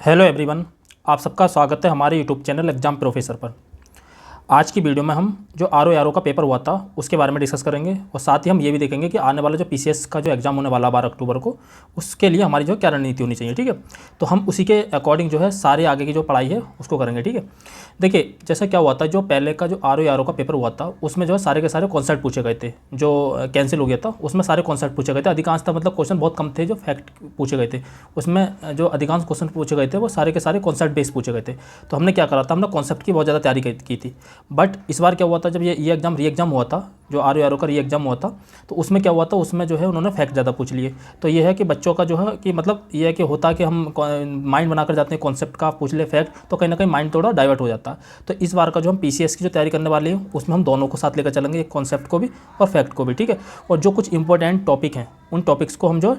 Hello everyone, आप सबका स्वागत है हमारे यूट्यूब चैनल एग्जाम प्रोफेसर पर। आज की वीडियो में हम जो आर का पेपर हुआ था उसके बारे में डिस्कस करेंगे और साथ ही हम ये भी देखेंगे कि आने वाला जो पीसीएस का जो एग्ज़ाम होने वाला 12 अक्टूबर को, उसके लिए हमारी जो क्या रणनीति होनी चाहिए। ठीक है, तो हम उसी के अकॉर्डिंग जो है सारे आगे की जो पढ़ाई है उसको करेंगे। ठीक है, देखिए जैसे क्या हुआ था, जो पहले का जो आर का पेपर हुआ था उसमें जो है सारे के सारे कॉन्सेप्ट पूछे गए थे, जो कैंसिल हो गया था उसमें सारे कॉन्सेप्ट पूछे गए थे। अधिकांश था, मतलब क्वेश्चन बहुत कम थे जो फैक्ट पूछे गए थे। उसमें जो अधिकांश क्वेश्चन पूछे गए थे वो सारे के सारे कॉन्सेप्ट बेस्ड पूछे गए थे। तो हमने क्या करा था, हमने कॉन्सेप्ट की बहुत ज़्यादा तैयारी की थी। बट इस बार क्या हुआ था, जब ये एग्ज़ाम री एग्ज़ाम हुआ था, जो आर का री एग्ज़ाम हुआ था, तो उसमें क्या हुआ था, उसमें जो है उन्होंने फैक्ट ज़्यादा पूछ लिए। तो ये है कि बच्चों का जो है कि मतलब ये है कि होता है कि हम माइंड बनाकर जाते हैं, कॉन्सेप्ट का पूछ ले फैक्ट, तो कहीं ना कहीं माइंड थोड़ा डाइवर्ट हो जाता है। तो इस बार का जो हम पीसीएस की जो तैयारी करने वाले हैं उसमें हम दोनों को साथ लेकर चलेंगे, कॉन्सेप्ट को भी और फैक्ट को भी। ठीक है, और जो कुछ इंपॉर्टेंट टॉपिक हैं उन टॉपिक्स को हम जो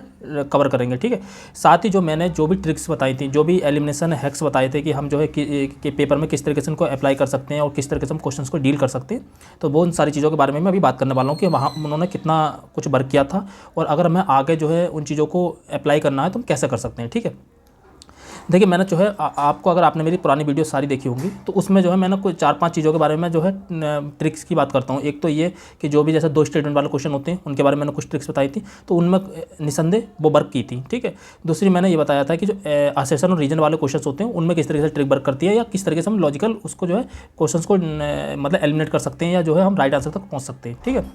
कवर करेंगे। ठीक है, साथ ही जो मैंने जो भी ट्रिक्स बताई थी, जो भी एलिमिनेशन हैक्स बताए थे कि हम जो है कि पेपर में किस तरीके से उनको अप्लाई कर सकते हैं और किस तरीके से हम क्वेश्चंस को डील कर सकते हैं, तो वो उन सारी चीज़ों के बारे में मैं अभी बात करने वाला हूँ कि वहाँ उन्होंने कितना कुछ वर्क किया था और अगर हमें आगे जो है उन चीज़ों को अप्लाई करना है तो हम कैसे कर सकते हैं। ठीक है, देखिए मैंने जो है आपको, अगर आपने मेरी पुरानी वीडियो सारी देखी होंगी तो उसमें जो है मैंने कोई 4-5 चीज़ों के बारे में जो है ट्रिक्स की बात करता हूँ। एक तो ये कि जो भी जैसे 2 स्टेटमेंट वाले क्वेश्चन होते हैं उनके बारे में मैंने कुछ ट्रिक्स बताई थी, तो उनमें निसंदेह वो वर्क की थी। ठीक है, दूसरी मैंने ये बताया था कि जो असेशन और रीजन वाले क्वेश्चन होते हैं उनमें किस तरीके से ट्रिक वर्क करती है या किस तरीके से हम लॉजिकल उसको जो है क्वेश्चन को मतलब एलिमिनेट कर सकते हैं या जो है हम राइट आंसर तक पहुँच सकते हैं। ठीक है,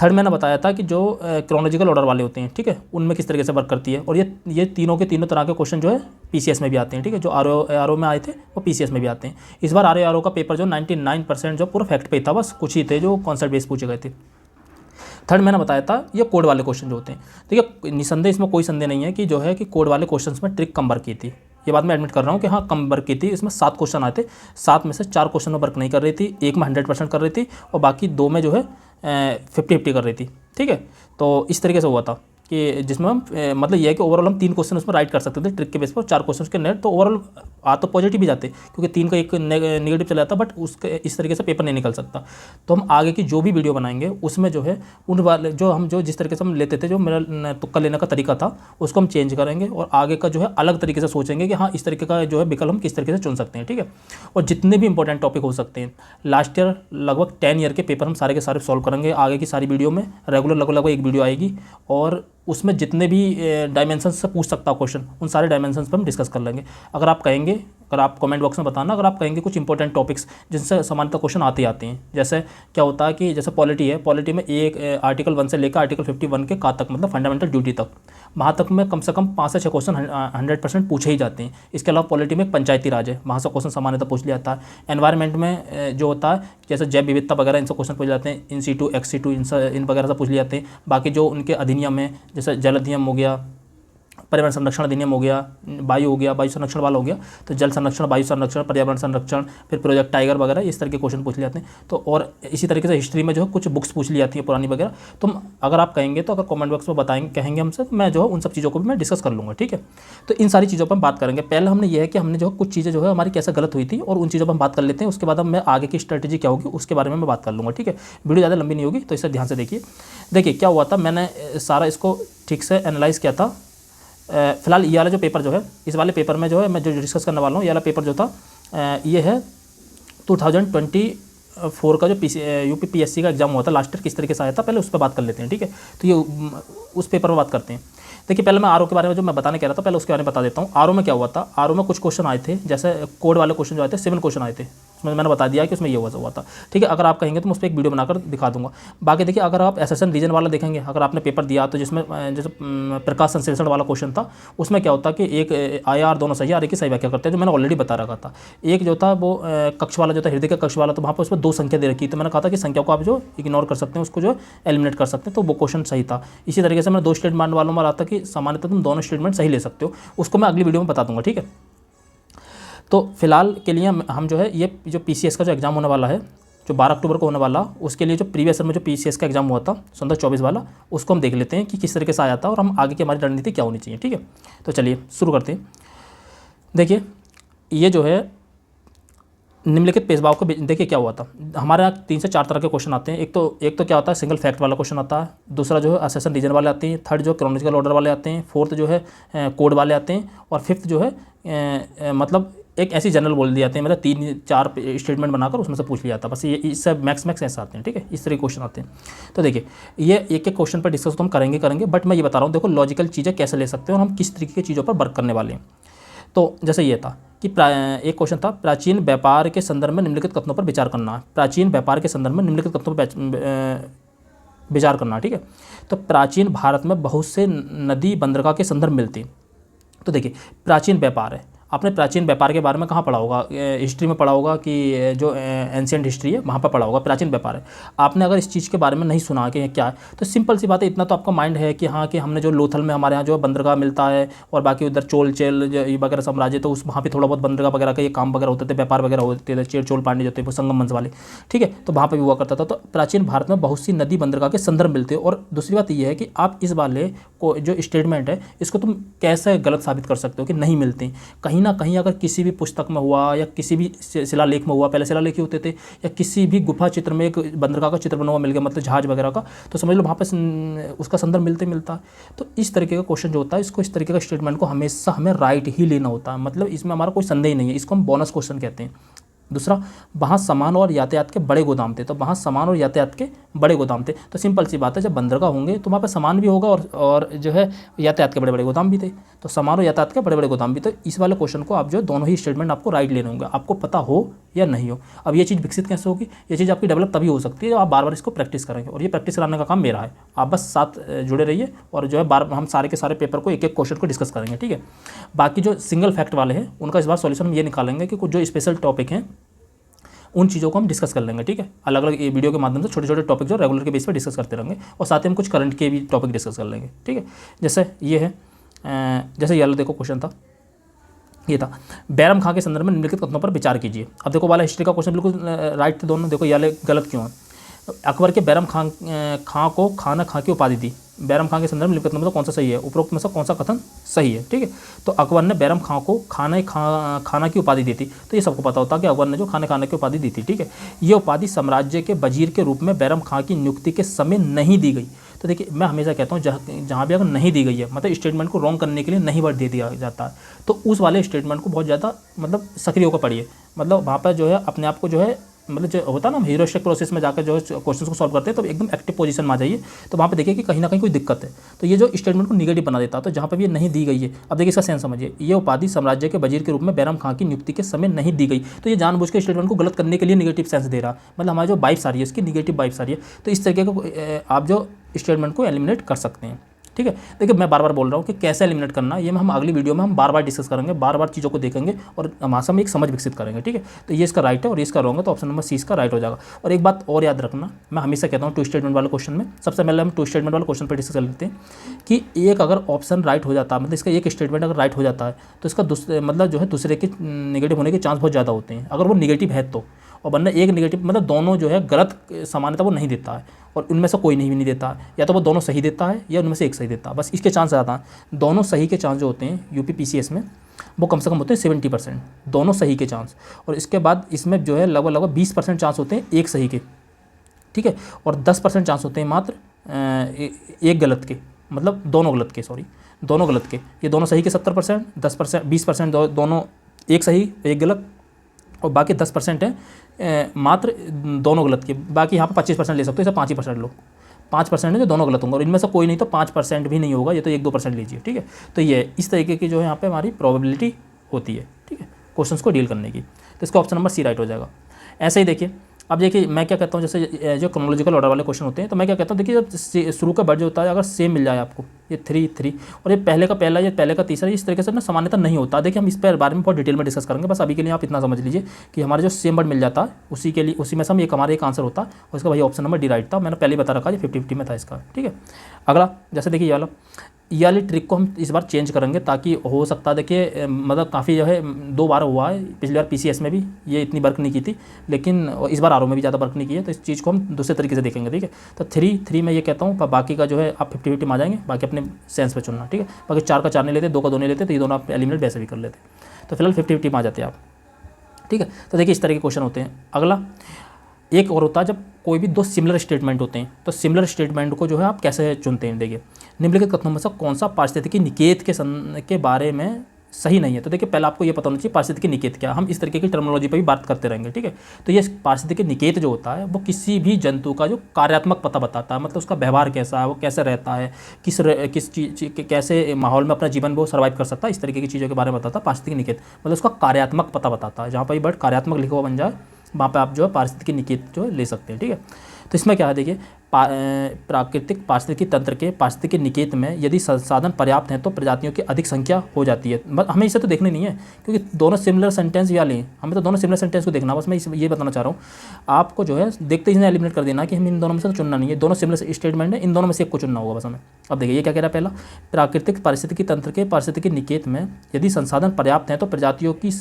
थर्ड मैंने बताया था कि जो क्रोनोलॉजिकल ऑर्डर वाले होते हैं, ठीक है, उनमें किस तरीके से वर्क करती है। और ये तीनों के तीनों तरह के क्वेश्चन जो है पीसीएस में भी आते हैं। ठीक है, जो आर में आए थे वो पीसीएस में भी आते हैं। इस बार आर का पेपर जो 99% जो पूरा फैक्ट पे था, बस कुछ ही थे जो कॉन्सेप्ट बेस पूछे गए थे। थर्ड मैंने बताया था ये कोड वाले क्वेश्चन जो होते हैं। देखिए निसंदेह इसमें कोई संदेह नहीं है कि जो है कि कोड वाले क्वेश्चन में ट्रिक कम वर्क की थी, ये बात मैं एडमिट कर रहा हूँ कि हाँ कम वर्क की थी। इसमें 7 क्वेश्चन आए थे, 7 में से 4 क्वेश्चन में वर्क नहीं कर रही थी, एक में 100% कर रही थी और बाकी 2 में जो है 50-50 कर रही थी। ठीक है, तो इस तरीके से हुआ था कि जिसमें हम मतलब ये है कि ओवरऑल हम 3 क्वेश्चन उसमें राइट कर सकते थे ट्रिक के बेस पर, 4 क्वेश्चन के नेट, तो ओवरऑल आ तो पॉजिटिव ही जाते क्योंकि 3 का एक नेगेटिव चला जाता, बट उसके इस तरीके से पेपर नहीं निकल सकता। तो हम आगे की जो भी वीडियो बनाएंगे उसमें जो है उन वाले जो हम जो जिस तरीके से हम लेते थे, जो मेरा तुक्का लेने का तरीका था उसको हम चेंज करेंगे और आगे का जो है अलग तरीके से सोचेंगे कि हाँ इस तरीके का जो है विकल्प हम किस तरीके से चुन सकते हैं। ठीक है, और जितने भी इंपॉर्टेंट टॉपिक हो सकते हैं लास्ट ईयर लगभग 10 ईयर के पेपर हम सारे के सारे सॉल्व करेंगे आगे की सारी वीडियो में। रेगुलर लगभग एक वीडियो आएगी और उसमें जितने भी डायमेंशन से पूछ सकता है क्वेश्चन उन सारे डायमेंशन पर हम डिस्कस कर लेंगे। अगर आप कहेंगे, अगर आप कमेंट बॉक्स में बताना, अगर आप कहेंगे कुछ इंपॉर्टेंट टॉपिक्स जिनसे सामान्यतः क्वेश्चन आते ही आते हैं, जैसे क्या होता है कि जैसे पॉलिटी है, पॉलिटी में एक आर्टिकल 1 से लेकर आर्टिकल 51 के का तक, मतलब फंडामेंटल ड्यूटी तक, वहाँ तक में कम से कम 5 से 6 क्वेश्चन 100% पूछे ही जाते हैं। इसके अलावा पॉलिटी में पंचायती राज है, वहाँ से क्वेश्चन सामान्यतः पूछ लिया जाता है। एनवायरमेंट में जो होता है जैसे जैव विविधता वगैरह, इनसे क्वेश्चन पूछ जाते हैं, इन सीटू एक्स सीटू इन वगैरह से पूछ लिए जाते हैं। बाकी जो उनके अधिनियम है जैसे जल अधिनियम हो गया, पर्यावरण संरक्षण अधिनियम हो गया, वायु हो गया, वायु संरक्षण वाला हो गया, तो जल संरक्षण, वायु संरक्षण, पर्यावरण संरक्षण, फिर प्रोजेक्ट टाइगर वगैरह, इस तरह के क्वेश्चन पूछ लिए जाते हैं। तो और इसी तरीके से हिस्ट्री में जो है कुछ बुक्स पूछ ली जाती है पुरानी वगैरह। तो अगर आप कहेंगे, तो अगर कमेंट बॉक्स में बताएंगे, कहेंगे हमसे, तो मैं जो है उन सब चीज़ों को भी मैं डिस्कस कर लूँगा। ठीक है, तो इन सारी चीज़ों पर हम बात करेंगे। पहले हमने ये है कि हमने जो कुछ चीज़ें जो है हमारी कैसे गलत हुई थी और उन चीज़ों पर हम बात कर लेते हैं। उसके बाद मैं आगे की स्ट्रेटेजी क्या होगी उसके बारे में मैं बात कर लूँगा। ठीक है, वीडियो ज़्यादा लंबी नहीं होगी तो इसे ध्यान से देखिए। देखिए क्या हुआ था, मैंने सारा इसको ठीक से एनालाइज़ किया था। फिलहाल ये वाला जो पेपर जो है, इस वाले पेपर में जो है मैं जो डिस्कस करने वाला हूँ, ये वाला पेपर जो था ये है 2024 का जो यूपी पीएससी का एग्जाम हुआ था लास्ट ईयर, किस तरीके से आया था पहले उस पर बात कर लेते हैं। ठीक है, तो ये उस पेपर पर बात करते हैं। देखिए पहले मैं आर के बारे में जो मैं बताने कह रहा था पहले उसके बारे में बता देता हूँ। आर में क्या हुआ था, आर में कुछ क्वेश्चन आए थे, जैसे कोड वाले क्वेश्चन जो आए थे, 7 क्वेश्चन आए थे, उसमें मैंने बता दिया कि उसमें ये हुआ था। ठीक है, अगर आप कहेंगे तो मैं उस पर एक वीडियो बनाकर दिखा दूंगा। बाकी देखिए अगर आप एसेशन रीजन वाला देखेंगे, अगर आपने पेपर दिया तो जिसमें जैसे प्रकाश संश्लेषण वाला क्वेश्चन था, उसमें क्या होता कि एक आर दोनों सही, आर की सही व्याख्या करते हैं, जो मैंने ऑलरेडी बता रखा था। एक जो था वो कक्ष वाला जो था, हृदय का कक्ष वाला, तो वहाँ पर उसमें 2 संख्या दे रखी, तो मैंने कहा था कि संख्या को आप जो इग्नोर कर सकते हैं, उसको जो एलिमिनेट कर सकते हैं, तो वो क्वेश्चन सही था। इसी तरीके से मैंने 2 स्टेटमेंट वालों में रहा था कि सामान्यतः तुम दोनों स्टेटमेंट सही ले सकते हो, उसको मैं अगली वीडियो में बता दूंगा। ठीक है, तो फिलहाल के लिए हम जो है ये जो पीसीएस का जो एग्ज़ाम होने वाला है, जो 12 अक्टूबर को होने वाला, उसके लिए जो प्रीवियस ईयर में जो पीसीएस का एग्जाम हुआ था 2024 वाला, उसको हम देख लेते हैं कि किस तरीके से आया था और हम आगे की हमारी रणनीति क्या होनी चाहिए। ठीक है, तो चलिए शुरू करते हैं। देखिए ये जो है निम्नलिखित पेशवाओं को देखिए क्या हुआ था। हमारे यहाँ 3 से 4 तरह के क्वेश्चन आते हैं। एक तो क्या होता है, सिंगल फैक्ट वाला क्वेश्चन आता है। दूसरा जो है असेसन रीजन वाले आते हैं। थर्ड जो क्रोनोलॉजिकल ऑर्डर वाले आते हैं। फोर्थ जो है कोड वाले आते हैं। और फिफ्थ जो है मतलब एक ऐसी जनरल बोल दिए जाते हैं, मतलब 3-4 स्टेटमेंट बनाकर उसमें से पूछ लिया जाता है बस। ये इससे मैक्स ऐसे आते हैं, ठीक है, इस तरह के क्वेश्चन आते हैं। तो देखिए ये एक क्वेश्चन पर डिस्कस तो हम करेंगे, बट मैं ये बता रहा हूँ देखो लॉजिकल चीज़ें कैसे ले सकते हैं और हम किस तरीके की चीज़ों पर वर्क करने वाले हैं। तो जैसे ये था कि एक क्वेश्चन था, प्राचीन व्यापार के संदर्भ में निम्नलिखित कथनों पर विचार करना। प्राचीन व्यापार के संदर्भ में निम्नलिखित कथनों पर विचार करना, ठीक है। तो प्राचीन भारत में बहुत से नदी बंदरगाह के संदर्भ मिलते हैं। तो देखिए प्राचीन व्यापार है, आपने प्राचीन व्यापार के बारे में कहाँ पढ़ा होगा, हिस्ट्री में पढ़ा होगा कि जो एंशिएंट हिस्ट्री है वहाँ पर पढ़ा होगा। प्राचीन व्यापार है, आपने अगर इस चीज़ के बारे में नहीं सुना कि क्या है, तो सिंपल सी बात है, इतना तो आपका माइंड है कि हाँ कि हमने जो लोथल में हमारे यहाँ जो बंदरगाह मिलता है और बाकी उधर चोल चेल वगैरह साम्राज्य, तो उस वहाँ पर थोड़ा बहुत बंदरगाह वगैरह का ये काम वगैरह होते थे, व्यापार वगैरह होते थे, चेर चोल पांडे जो थे वो संगम वंश वाले, ठीक है, तो वहाँ पर भी हुआ करता था। तो प्राचीन भारत में बहुत सी नदी बंदरगाह के संदर्भ मिलते हैं। और दूसरी बात ये है कि आप इस वाले को जो स्टेटमेंट है इसको तुम कैसे गलत साबित कर सकते हो कि नहीं मिलते। कहीं ना कहीं अगर किसी भी पुस्तक में हुआ या किसी भी शिलालेख में हुआ, पहले शिलालेख ही होते थे, या किसी भी गुफा चित्र में एक बंदरगाह का चित्र बना हुआ मिल गया, मतलब जहाज वगैरह का, तो समझ लो वहाँ पर उसका संदर्भ मिलता है। तो इस तरीके का क्वेश्चन जो होता है, इसको इस तरीके का स्टेटमेंट को हमेशा हमें राइट ही लेना होता है, मतलब इसमें हमारा कोई संदेह नहीं है। इसको हम बोनस क्वेश्चन कहते हैं। दूसरा, वहाँ सामान और यातायात के बड़े गोदाम थे। तो वहाँ सामान और यातायात के बड़े गोदाम थे, तो सिंपल सी बात है, जब बंदरगाह होंगे तो वहाँ पर सामान भी होगा और जो है यातायात के बड़े बड़े गोदाम भी थे। तो सामान और यातायात के बड़े बड़े गोदाम भी थे। इस वाले क्वेश्चन को आप जो दोनों ही स्टेटमेंट आपको राइट लेने होंगे, आपको पता हो या नहीं हो। अब ये चीज़ विकसित कैसे होगी, ये चीज़ आपकी डेवलप तभी हो सकती है जब आप बार बार इसको प्रैक्टिस करेंगे, और ये प्रैक्टिस कराने का काम मेरा है। आप बस साथ जुड़े रहिए और जो है बार हम सारे के सारे पेपर को एक एक क्वेश्चन को डिस्कस करेंगे, ठीक है। बाकी जो सिंगल फैक्ट वाले हैं उनका इस बार सॉल्यूशन हम ये निकालेंगे कि कुछ जो स्पेशल टॉपिक हैं उन चीज़ों को हम डिस्कस कर लेंगे, ठीक है। अलग अलग वीडियो के माध्यम से छोटे छोटे टॉपिक जो रेगुलर के बेस पर डिस्कस करते रहेंगे, और साथ ही हम कुछ करंट के भी टॉपिक डिस्कस कर लेंगे, ठीक है। जैसे ये है, जैसे ये देखो क्वेश्चन था, ये था, बैरम खां के संदर्भ में निम्नलिखित कथनों पर विचार कीजिए। अब देखो वाला हिस्ट्री का क्वेश्चन बिल्कुल राइट थे दोनों। देखो ये गलत क्यों है। अकबर के बैरम खां को खाना खां की उपाधि दी। बैरम खां के संदर्भ में निम्नलिखित कथनों में कौन सा सही है, उपरोक्त में से कौन सा कथन सही है, ठीक है। तो अकबर ने बैरम खां को खाना की उपाधि दी थी। तो ये सबको पता होता है कि अकबर ने जो खाने की उपाधि दी थी, ठीक है। ये उपाधि साम्राज्य के वजीर के रूप में बैरम खां की नियुक्ति के समय नहीं दी गई। तो देखिए मैं हमेशा कहता हूँ जहाँ भी अगर नहीं दी गई है, मतलब स्टेटमेंट को रॉन्ग करने के लिए नहीं वर्ड दे दिया जाता है, तो उस वाले स्टेटमेंट को बहुत ज़्यादा मतलब सक्रिय होकर पढ़िए। मतलब वहाँ पर जो है अपने आप को जो है, मतलब जो होता है ना, हम ह्यूरिस्टिक प्रोसेस में जाकर जो है क्वेश्चन को सॉल्व करते हैं, तो एकदम एक्टिव पोजीशन में आ जाइए। तो वहाँ पे देखिए कि कहीं ना कहीं कोई दिक्कत है, तो ये जो स्टेटमेंट को निगेटिव बना देता है। तो जहाँ पे भी ये नहीं दी गई है, अब देखिए इसका सेंस समझिए, ये उपाधि साम्राज्य के वजीर के रूप में बैरम खां की नियुक्ति के समय नहीं दी गई। तो ये जानबूझ के स्टेटमेंट को गलत करने के लिए निगेटिव सेंस दे रहा, मतलब हमारी जो वाइब्स आ रही है इसकी निगेटिव वाइब्स आ रही है। तो इस तरीके को आप जो स्टेटमेंट को एलिमिनेट कर सकते हैं, ठीक है। देखिए मैं बार बार बोल रहा हूँ कि कैसे एलिमिनेट करना, ये हम अगली वीडियो में हम बार बार डिस्कस करेंगे, बार बार चीज़ों को देखेंगे और हमारे में एक समझ विकसित करेंगे, ठीक है। तो ये इसका राइट है और ये इसका रॉन्ग है, तो ऑप्शन नंबर सी इसका राइट हो जाएगा। और एक बात और याद रखना, मैं हमेशा कहता हूँ टू स्टेटमेंट वाले क्वेश्चन में, सबसे पहले हम टू स्टेटमेंट वाले क्वेश्चन पर डिस्कस कर लेते हैं कि एक अगर ऑप्शन राइट हो जाता है, मतलब इसका एक स्टेटमेंट अगर राइट हो जाता है, तो इसका मतलब जो है दूसरे के निगेटिव होने के चांस बहुत ज़्यादा होते हैं, अगर वो निगेटिव है तो। और वरना एक निगेटिव मतलब दोनों जो है गलत सामान्यता वो नहीं देता है, और उनमें से कोई नहीं देता है, या तो वो दोनों सही देता है या उनमें से एक सही देता है, बस इसके चांस ज़्यादा हैं। दोनों सही के चांस जो होते हैं यूपी पीसीएस में वो कम से कम होते हैं 70%, दोनों सही के चांस। और इसके बाद इसमें जो है लगभग 20% चांस होते हैं एक सही के, ठीक है, और 10% चांस होते हैं मात्र एक गलत के, मतलब दोनों गलत के, दोनों गलत के। ये दोनों सही के 70%, 10% 20% दोनों एक सही एक गलत, और बाकी 10% है मात्र दोनों गलत के। बाकी यहाँ पर 25% ले सकते हो, इसे 5% लो, 5% है जो दोनों गलत होंगे, और इनमें से कोई नहीं तो 5% भी नहीं होगा, ये तो 1-2% लीजिए, ठीक है। तो ये इस तरीके की जो है यहाँ पे हमारी प्रोबेबिलिटी होती है, ठीक है, क्वेश्चंस को डील करने की। तो इसका ऑप्शन नंबर सी राइट हो जाएगा। ऐसे ही देखिए, अब देखिए मैं क्या कहता हूँ, जैसे जो क्रोनोलॉजिकल ऑर्डर वाले क्वेश्चन होते हैं, तो मैं क्या कहता हूँ, देखिए जब शुरू का वर्ड जो होता है अगर सेम मिल जाए आपको, ये 3 और ये पहले का पहला, ये पहले का तीसरा, इस तरीके से ना सामान्यता नहीं होता। देखिए हम इस पर बारे में बहुत डिटेल में डिस्कस करेंगे, बस अभी के लिए आप इतना समझ लीजिए कि हमारे जो सेम वर्ड मिल जाता है उसी के लिए, उसी में से हम हमारा एक आंसर होता है, और इसका भाई ऑप्शन नंबर डी राइट था। मैंने पहले बता रखा है 50-50 में था इसका, ठीक है। अगला जैसे देखिए ये वाली ट्रिक को हम इस बार चेंज करेंगे, ताकि हो सकता है, देखिए मतलब काफ़ी जो है 2 बार हुआ है, पिछली बार पीसीएस में भी ये इतनी वर्क नहीं की थी, लेकिन इस बार आरओ में भी ज़्यादा वर्क नहीं की है, तो इस चीज़ को हम दूसरे तरीके से देखेंगे, ठीक है। तो 3 में ये कहता हूँ, बाकी का जो है आप 50-50 में आ जाएंगे, बाकी अपने सेंस पे चुनना, ठीक है। बाकी 4 का 4 नहीं लेते, 2 का 2 नहीं लेते, तो ये दोनों आप एलिमिनेट वैसे भी कर लेते, तो फिलहाल 50-50 में आ जाते हैं आप। ठीक है। तो देखिए इस तरह के क्वेश्चन होते हैं। अगला एक और होता है जब कोई भी दो सिमिलर स्टेटमेंट होते हैं, तो सिमिलर स्टेटमेंट को जो है आप कैसे चुनते हैं। देखिए निम्नलिखित कथनों में से कौन सा पारिस्थितिकी निकेत के बारे में सही नहीं है। तो देखिए पहले आपको ये पता होना चाहिए पारिस्थितिकी निकेत क्या। हम इस तरीके की टर्मिनोलॉजी पर भी बात करते रहेंगे, ठीक है। तो ये पारिस्थितिकी निकेत जो होता है वो किसी भी जंतु का जो कार्यात्मक पता बताता है, मतलब उसका व्यवहार कैसा है, वो कैसे रहता है, किस चीज़ कैसे माहौल में अपना जीवन वो सर्वाइव कर सकता है, इस तरीके की चीज़ों के बारे में बताता है पारिस्थितिकी निकेत। मतलब उसका कार्यात्मक पता बताता है। जहाँ पर ये वर्ड कार्यात्मक लिखा हुआ बन जाए वहाँ पे आप जो है पारिस्थितिकी निकेत जो है ले सकते हैं, ठीक है। तो इसमें क्या है देखिए प्राकृतिक पारिस्थितिकी तंत्र के पारिस्थितिकी निकेत में यदि संसाधन पर्याप्त हैं तो प्रजातियों की अधिक संख्या हो जाती है। हमें इसे तो देखने नहीं है क्योंकि दोनों सिमिलर सेंटेंस या लें, हमें तो दोनों सिमिलर सेंटेंस को देखना। बस मैं ये बताना चाह रहा हूँ आपको जो है देखते ही एलिमिनेट कर देना कि हम इन दोनों में से तो चुनना नहीं है, दोनों सिमिलर स्टेटमेंट है, इन दोनों में से एक को चुनना होगा बस हमें। अब देखिए ये क्या कह रहा है, पहला प्राकृतिक पारिस्थितिकी तंत्र के पारिस्थितिकी निकेत में यदि संसाधन पर्याप्त हैं तो प्रजातियों की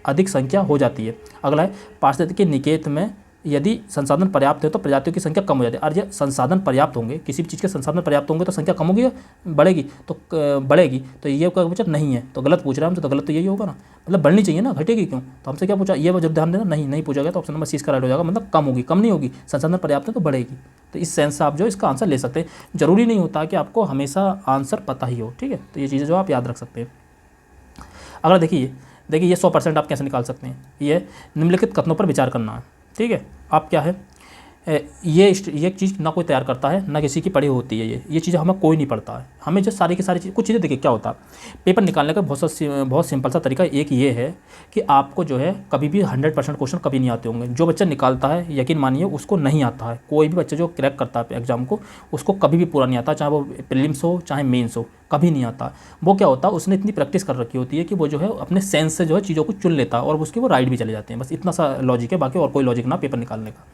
अधिक संख्या हो जाती है। अगला है पारिस्थितिकी निकेत में यदि संसाधन पर्याप्त है तो प्रजातियों की संख्या कम हो जाती है। और ये संसाधन पर्याप्त होंगे, किसी भी चीज़ के संसाधन पर्याप्त होंगे तो संख्या कम होगी या बढ़ेगी, तो बढ़ेगी। तो ये क्या पूछा, नहीं है, तो गलत पूछ रहा है हमसे, तो गलत तो यही होगा ना, मतलब बढ़नी चाहिए ना, घटेगी क्यों। तो हमसे क्या पूछा, ये जब ध्यान देना, नहीं पूछा गया तो ऑप्शन नंबर सी इसका राइट हो जाएगा। मतलब कम होगी, कम नहीं होगी, संसाधन पर्याप्त है तो बढ़ेगी। तो इस सेंस से आप जो इसका आंसर ले सकते हैं। जरूरी नहीं होता कि आपको हमेशा आंसर पता ही हो, ठीक है। तो ये चीज़ें जो आप याद रख सकते हैं। अगला देखिए ये 100% आप कैसे निकाल सकते हैं। ये निम्नलिखित कथनों पर विचार करना है, ठीक है। आप क्या है ये चीज़ ना कोई तैयार करता है ना किसी की पढ़ी होती है। ये चीज़ें हमें कोई नहीं पढ़ता है। हमें जो सारी की सारी चीज़, कुछ चीज़ें देखिए क्या होता है पेपर निकालने का बहुत सिंपल सा तरीका एक ये है कि आपको जो है कभी भी 100% क्वेश्चन कभी नहीं आते होंगे। जो बच्चा निकालता है यकीन मानिए उसको नहीं आता है। कोई भी बच्चा जो क्रैक करता है एग्जाम को उसको कभी भी पूरा नहीं आता, चाहे वो प्रीलिम्स हो चाहे मेंस हो, कभी नहीं आता। वो क्या होता है उसने इतनी प्रैक्टिस कर रखी होती है कि वो जो है अपने सेंस से जो है चीज़ों को चुन लेता है और उसके वो राइट भी चले जाते हैं। बस इतना सा लॉजिक है, बाकी और कोई लॉजिक ना पेपर निकालने का।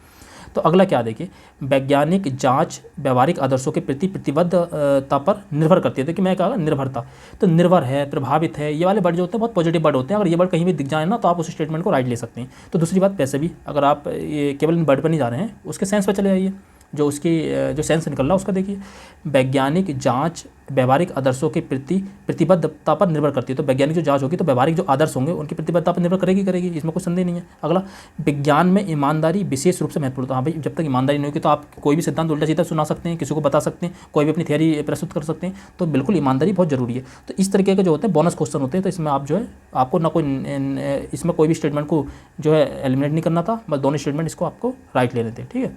तो अगला क्या देखिए, वैज्ञानिक जांच व्यवहारिक आदर्शों के प्रति प्रतिबद्धता पर निर्भर करती है। देखिए मैं कहा निर्भरता, तो निर्भर है, प्रभावित है, ये वाले वर्ड जो होते हैं बहुत पॉजिटिव वर्ड होते हैं। अगर ये वर्ड कहीं भी दिख जाए ना तो आप उस स्टेटमेंट को राइट ले सकते हैं। तो दूसरी बात वैसे भी अगर आप ये केवल इन वर्ड पर नहीं जा रहे हैं, उसके सेंस पर चले आइए, जो उसकी जो सेंस निकल रहा है उसका देखिए। वैज्ञानिक जांच व्यवहारिक आदर्शों के प्रति प्रतिबद्धता पर निर्भर करती है। तो वैज्ञानिक जो जांच होगी तो व्यवहारिक जो आदर्श होंगे उनकी प्रतिबद्धता पर निर्भर करेगी, इसमें कोई संदेह नहीं है। अगला विज्ञान में ईमानदारी विशेष रूप से महत्वपूर्ण। हाँ भाई, जब तक ईमानदारी नहीं होगी तो आप कोई भी सिद्धांत उल्टा सीधा सुना सकते हैं, किसी को बता सकते हैं, कोई भी अपनी थियरी प्रस्तुत कर सकते हैं। तो बिल्कुल ईमानदारी बहुत जरूरी है। तो इस तरीके के जो होते हैं बोनस क्वेश्चन होते हैं, तो इसमें आप जो है आपको ना कोई इसमें कोई भी स्टेटमेंट को जो है एलिमिनेट नहीं करना था, बस दोनों स्टेटमेंट इसको आपको राइट लेने थे, ठीक है।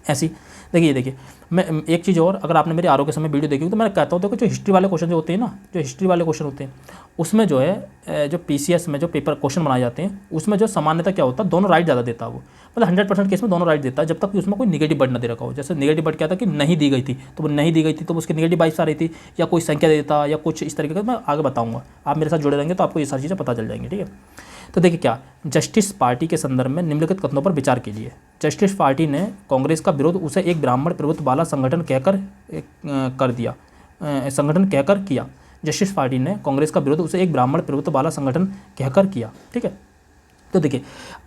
ऐसी देखिए मैं एक चीज़ और, अगर आपने मेरे आरओ के समय वीडियो देखी तो मैं कहता हूँ देखो जो हिस्ट्री वाले क्वेश्चन जो होते हैं ना, जो हिस्ट्री वाले क्वेश्चन होते हैं उसमें जो है जो पीसीएस में जो पेपर क्वेश्चन बनाए जाते हैं उसमें जो सामान्यतः क्या होता है दोनों राइट ज़्यादा देता है वो, मतलब 100% केस में दोनों राइट देता है जब तक कि उसमें कोई नेगेटिव वर्ड ना दे रखा हो। जैसे नेगेटिव वर्ड क्या था कि नहीं दी गई थी, तो वो नहीं दी गई थी तो उसकी नेगेटिव वाइब्स आ रही थी, या कोई संख्या दे देता या कुछ इस तरीके का। मैं आगे बताऊँगा, आप मेरे साथ जुड़े रहेंगे तो आपको ये सारी चीज़ें पता चल जाएंगी, ठीक है। तो देखिए क्या जस्टिस पार्टी के संदर्भ में निम्नलिखित कथनों पर विचार कीजिए। जस्टिस पार्टी ने कांग्रेस का विरोध उसे एक ब्राह्मण प्रभुत्व वाला संगठन कहकर किया। जस्टिस पार्टी ने कांग्रेस का विरोध उसे एक ब्राह्मण प्रभुत्व वाला संगठन कहकर किया, ठीक है। तो देखिए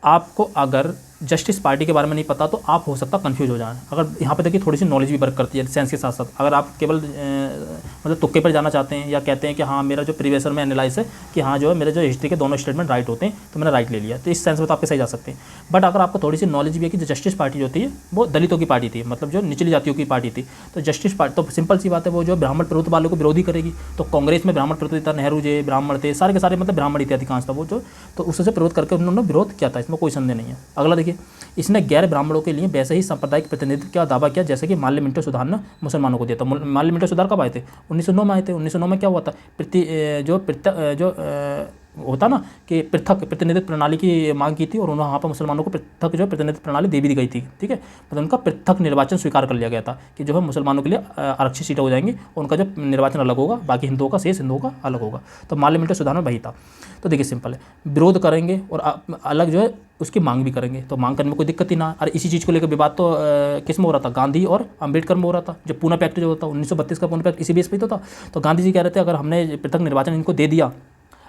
आपको अगर जस्टिस पार्टी के बारे में नहीं पता तो आप हो सकता कंफ्यूज हो जाएं। अगर यहाँ पे देखिए थोड़ी सी नॉलेज भी वर्क करती है सेंस के साथ साथ। अगर आप केवल मतलब तुक्के पर जाना चाहते हैं या कहते हैं कि हाँ मेरा जो प्रीवियस ईयर में एनालाइज है कि हाँ जो है मेरे जो हिस्ट्री के दोनों स्टेटमेंट राइट होते हैं तो मैंने राइट ले लिया, तो इस सेंस में तो आपके सही जा सकते हैं। बट अगर आपको थोड़ी सी नॉलेज भी है कि जो जस्टिस पार्टी जो थी वो दलितों की पार्टी थी, मतलब जो निचली जातियों की पार्टी थी, तो जस्टिस पार्टी तो सिंपल सी बात है वो जो ब्राह्मण प्रभुत्व वालों को विरोधी करेगी। तो कांग्रेस में ब्राह्मण प्रभुत्व था, नेहरू जी ब्राह्मण थे, सारे के सारे मतलब ब्राह्मण ही थे अधिकांश था वो जो, तो उससे विरोध करके उन्होंने विरोध किया था, इसमें कोई संदेह नहीं है। अगला देखिए, इसने गैर ब्राह्मणों के लिए वैसे ही सांप्रदायिक प्रतिनिधित्व का दावा किया जैसे कि माल्य मिंटो सुधार ने मुसलमानों को दिया था। माल्य मिंटो सुधार कब आए थे? 1909 में आए थे। 1909 में क्या हुआ था, होता ना कि पृथक प्रतिनिधित्व प्रणाली की मांग की थी और उन्होंने वहाँ पर मुसलमानों को पृथक जो प्रतिनिधित्व प्रणाली दे भी दी गई थी, ठीक है। मतलब उनका पृथक निर्वाचन स्वीकार कर लिया गया था कि जो है मुसलमानों के लिए आरक्षित सीटें हो जाएंगी, उनका जो निर्वाचन अलग होगा, बाकी हिंदुओं का शेष हिंदुओं का अलग होगा। तो माल्य मिंटो सुधार में वही था। तो देखिए सिंपल है, विरोध करेंगे और अलग जो है उसकी मांग भी करेंगे, तो मांग करने में कोई दिक्कत ही ना। और इसी चीज़ को लेकर विवाद तो किस में हो रहा था, गांधी और अंबेडकर में हो रहा था। जो पूना पैक्ट जो होता 1932 का पूना पैक्ट इसी बेस पे तो था। तो गांधी जी कह रहे थे अगर हमने पृथक निर्वाचन इनको दे दिया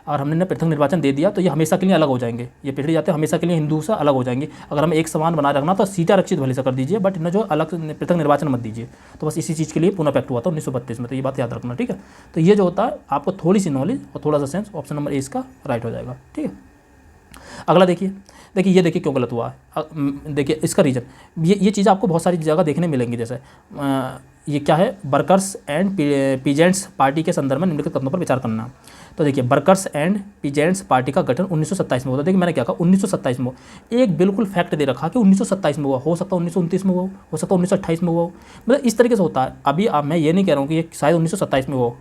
और हमने पृथक निर्वाचन दे दिया तो ये हमेशा के लिए अलग हो जाएंगे, ये पिछड़े जाते हमेशा के लिए हिंदू से अलग हो जाएंगे। अगर हमें एक समान बनाए रखना तो सीटें आरक्षित भले से कर दीजिए, बट इन्हें जो अलग पृथक निर्वाचन मत दीजिए। तो बस इसी चीज़ के लिए पूना पैक्ट हुआ था 1932 में, तो ये बात याद रखना, ठीक है। तो ये जो होता है आपको थोड़ी सी नॉलेज और थोड़ा सा सेंस, ऑप्शन नंबर ए इसका राइट हो जाएगा, ठीक है। अगला देखिए, ये देखिए क्यों गलत हुआ है। देखिए इसका रीज़न, ये चीज़ आपको बहुत सारी जगह देखने मिलेंगी। जैसे ये क्या है, वर्कर्स एंड पीजेंट्स पार्टी के संदर्भ में निम्नलिखित कथनों पर विचार करना। तो देखिए वर्कर्स एंड पीजेंट्स पार्टी का गठन 1927 में हुआ था। देखिए मैंने क्या कहा 1927 में हुआ, एक बिल्कुल फैक्ट दे रखा कि 1927 में हुआ, हो सकता है 1929 में हुआ हो सकता है 1928 में हुआ हो, मतलब इस तरीके से होता है। अभी अब मैं ये नहीं कह रहा हूँ कि ये शायद 1927 में हुआ हो,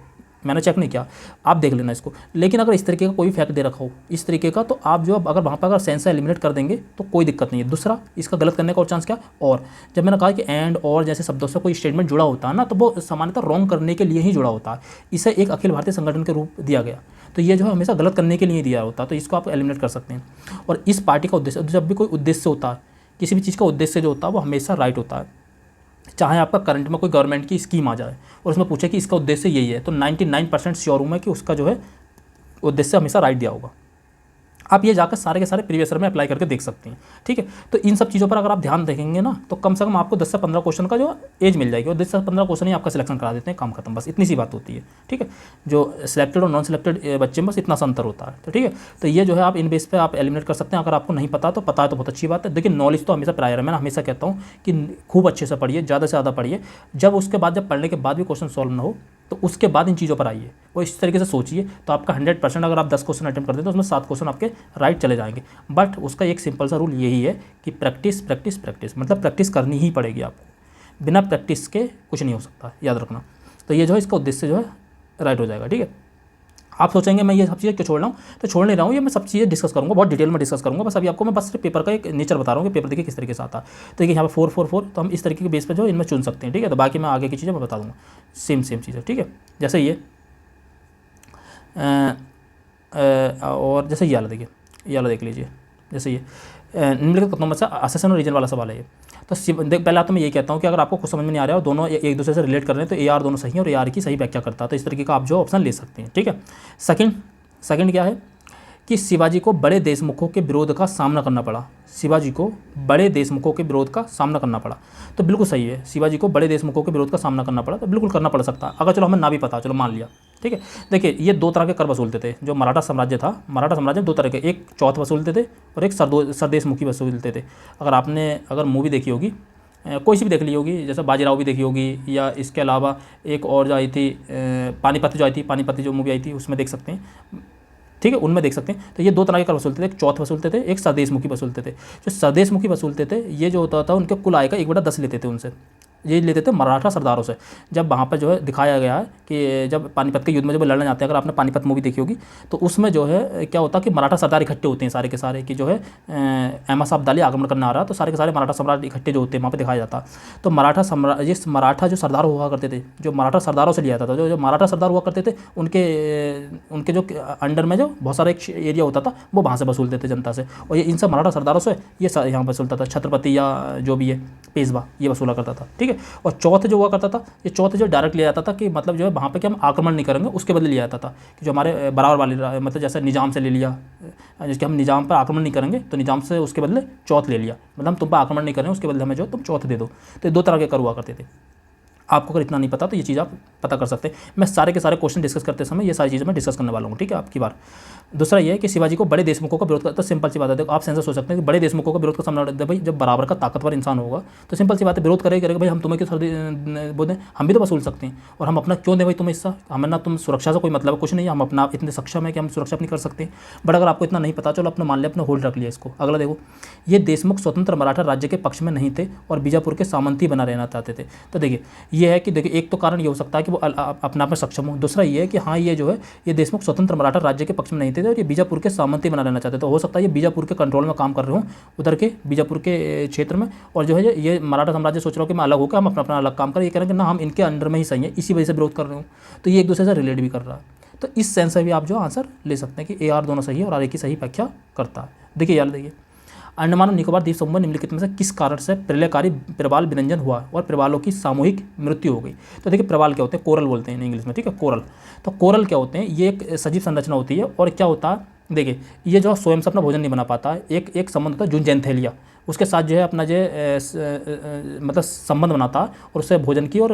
मैंने चेक नहीं किया, आप देख लेना इसको। लेकिन अगर इस तरीके का कोई फैक्ट दे रखा हो इस तरीके का, तो आप जो अगर वहाँ पर अगर सेंस से एलिमिनेट कर देंगे तो कोई दिक्कत नहीं है। दूसरा, इसका गलत करने का और चांस क्या, और जब मैंने कहा कि एंड और जैसे शब्दों से कोई स्टेटमेंट जुड़ा होता है ना, तो वो सामान्यतः रॉन्ग करने के लिए ही जुड़ा होता है। इसे एक अखिल भारतीय संगठन के रूप दिया गया, तो ये जो है हमेशा गलत करने के लिए दिया होता है, तो इसको आप एलिमिनेट कर सकते हैं। और इस पार्टी का उद्देश्य, जब भी कोई उद्देश्य होता है, किसी भी चीज़ का उद्देश्य जो होता है वो हमेशा राइट होता है। चाहे आपका करंट में कोई गवर्नमेंट की स्कीम आ जाए और उसमें पूछे कि इसका उद्देश्य यही है, तो 99% श्योर हूँ मैं कि उसका जो है उद्देश्य हमेशा राइट दिया होगा। आप ये जाकर सारे के सारे प्रीवियस ईयर में अप्लाई करके देख सकते हैं, ठीक है। तो इन सब चीज़ों पर अगर आप ध्यान देखेंगे ना, तो कम से कम आपको 10 से 15 क्वेश्चन का जो एज मिल जाएगी, और 10 से 15 क्वेश्चन ही आपका सिलेक्शन करा देते हैं, काम खत्म, बस इतनी सी बात होती है, ठीक है। जो सिलेक्टेड और नॉन सिलेक्टेड बच्चे में बस इतना सा अंतर होता है, तो ठीक है। तो ये जो है आप इन बेस पर आप एलिमिनेट कर सकते हैं। अगर आपको नहीं पता तो पता है तो बहुत अच्छी बात है। देखिए नॉलेज तो हमेशा प्रायर है, मैं हमेशा कहता हूँ कि खूब अच्छे से पढ़िए, ज़्यादा से ज़्यादा पढ़िए। जब उसके बाद जब पढ़ने के बाद भी क्वेश्चन सॉल्व ना हो, तो उसके बाद इन चीज़ों पर आइए और इस तरीके से सोचिए, तो आपका 100% अगर आप 10 क्वेश्चन अटेम्प्ट करते हैं तो उसमें 7 क्वेश्चन आपके राइट चले जाएंगे। बट उसका एक सिंपल सा रूल यही है कि प्रैक्टिस प्रैक्टिस प्रैक्टिस, मतलब प्रैक्टिस करनी ही पड़ेगी आपको, बिना प्रैक्टिस के कुछ नहीं हो सकता, याद रखना। तो ये जो है इसका उद्देश्य जो है राइट हो जाएगा, ठीक है। आप सोचेंगे मैं ये सब चीज़ें क्यों छोड़ रहा हूँ, तो छोड़ नहीं रहा हूँ, ये मैं सब चीज़ें डिस्कस करूँगा, बहुत डिटेल में डिस्कस करूँगा। बस अभी आपको मैं बस पेपर का एक नेचर बता रहा हूँ कि पेपर देखिए किस तरीके से आता है। तो देखिए यहाँ पे 444, तो हम इस तरीके के बेस पर जो इनमें चुन सकते हैं, ठीक है। तो बाकी मैं आगे की चीज़ें मैं बता दूँगा, सेम चीज़ें, ठीक है। जैसे ये और जैसे ये वाला देखिए, ये वाला देख लीजिए। जैसे ये निम्नलिखित कथनों में से असेसन और रीजन वाला सवाल है ये। तो पहला तो मैं ये कहता हूँ कि अगर आपको कुछ समझ में नहीं आ रहा है और दोनों एक दूसरे से रिलेट कर रहे हैं, तो ए आर दोनों सही है और ए आर की सही व्याख्या करता है, तो इस तरीके का आप जो ऑप्शन ले सकते हैं, ठीक है। सेकंड क्या है कि शिवाजी को बड़े देशमुखों के विरोध का सामना करना पड़ा। शिवाजी को बड़े देशमुखों के विरोध का सामना करना पड़ा, तो बिल्कुल सही है। शिवाजी को बड़े देशमुखों के विरोध का सामना करना पड़ा, तो बिल्कुल करना पड़ सकता है। अगर चलो हमें ना भी पता, चलो मान लिया, ठीक है। देखिए ये दो तरह के कर वसूलते थे। जो मराठा साम्राज्य था, मराठा साम्राज्य में दो तरह के, एक चौथ वसूलते थे और एक सरदेशमुखी वसूलते थे। अगर मूवी देखी होगी, कोई सी भी देख ली होगी, जैसे बाजीराव भी देखी होगी, या इसके अलावा एक और जो आई थी पानीपत जो आई थी, पानीपत जो मूवी आई थी उसमें देख सकते हैं, ठीक है, उनमें देख सकते हैं। तो ये दो तरह के कर वसूलते थे, एक चौथ वसूलते थे, एक स्वदेशमुखी वसूलते थे। जो स्वदेशमुखी वसूलते थे, ये जो होता था उनके कुल आय का 1/10 लेते थे उनसे, ये लेते थे मराठा सरदारों से। जब वहाँ पर जो है दिखाया गया है कि जब पानीपत के युद्ध में जब लड़ने जाते हैं, अगर आपने पानीपत मूवी देखी होगी, तो उसमें जो है क्या होता है कि मराठा सरदार इकट्ठे होते हैं सारे के सारे, कि जो है अहमद शाह अब्दाली आक्रमण करने आ रहा, तो सारे के सारे मराठा सम्राट इकट्ठे जो होते हैं वहाँ पर दिखाया जाता। तो मराठा जो सरदार हुआ करते थे, जो मराठा सरदारों से लिया जाता था, जो मराठा सरदार हुआ करते थे, उनके जो अंडर में जो बहुत सारा एक एरिया होता था, वो वहाँ से वसूलते थे जनता से। और ये इन सब मराठा सरदारों से ये यहाँ वसूलता था, छत्रपति या जो भी है पेशवा, ये वसूला करता था, ठीक है। और चौथ जो हुआ करता था, ये चौथ जो डायरेक्ट लिया जाता था कि मतलब जो है वहाँ पे कि हम आक्रमण नहीं करेंगे, उसके बदले लिया जाता था कि जो हमारे बराबर वाले, मतलब जैसे निजाम से ले लिया, जिसके हम निजाम पर आक्रमण नहीं करेंगे, तो निजाम से उसके बदले चौथ ले लिया, मतलब हम तुम पर आक्रमण नहीं करेंगे, उसके बदले हमें जो तुम चौथ दे दो। तो ये दो तरह के कर हुआ करते थे। आपको अगर इतना नहीं पता तो ये चीज़ आप पता कर सकते हैं। मैं सारे के सारे क्वेश्चन डिस्कस करते समय ये सारी चीज़ें मैं डिस्कस करने वाला हूँ, ठीक है, आपकी बार। दूसरा ये है कि शिवाजी को बड़े देशमुखों का विरोध करता, तो सिंपल सी बात है, देखो आप सेंसर सोच सकते हैं कि बड़े देशमुखों का विरोध का सामना, भाई जब बराबर का ताकतवर इंसान होगा तो सिंपल सी बात है, विरोध करेगा भाई हम तुम्हें क्यों बोल दें, हम भी तो वसूल सकते हैं, और हम अपना क्यों दें भाई तुम्हें हिस्सा, हमें ना तुम सुरक्षा से कोई मतलब कुछ नहीं है, हम अपना इतने सक्षम है कि हम सुरक्षा अपनी कर सकते हैं। बट अगर आपको इतना नहीं पता, चलो अपना मान लिया, अपना होल्ड रख लिया इसको। अगला देखो, ये देशमुख स्वतंत्र मराठा राज्य के पक्ष में नहीं थे और बीजापुर के सामंती बना रहना चाहते थे। तो देखिए ये है कि देखिए एक तो कारण ये हो सकता है कि वो अपना आप में सक्षम हो, दूसरा ये है कि हाँ ये जो है ये देशमुख स्वतंत्र मराठा राज्य के पक्ष में नहीं थे और ये बीजापुर के सामंती बना रहना चाहते, तो हो सकता है ये बीजापुर के कंट्रोल में काम कर रहे हो, उधर के बीजापुर के क्षेत्र में, और जो है ये मराठा साम्राज्य सोच रहा हो कि मैं अलग होकर हम अपना अपना अलग काम करें, ये कह रहे हैं कि ना हम इनके अंडर में ही सही है, इसी वजह से विरोध कर रहे हो, तो ये एक दूसरे से रिलेट भी कर रहा है। तो इस सेंस से भी आप जो आंसर ले सकते हैं कि ए आर दोनों सही है और आर ए की सही व्याख्या करता है। देखिए यार, देखिए अंडमान और निकोबार द्वीप समूह में निम्नलिखित में से किस कारण से प्रलयकारी प्रवाल विनंजन हुआ और प्रवालों की सामूहिक मृत्यु हो गई। तो देखिए प्रवाल क्या होते हैं, कोरल बोलते हैं इंग्लिश में, ठीक है, कोरल। तो कोरल क्या होते हैं, ये एक सजीव संरचना होती है और क्या होता है, देखिए ये जो स्वयं से अपना भोजन नहीं बना पाता है, एक संबंध होता है जुनजेंथेलिया, उसके साथ जो है अपना जो मतलब संबंध बनाता है और उससे भोजन की और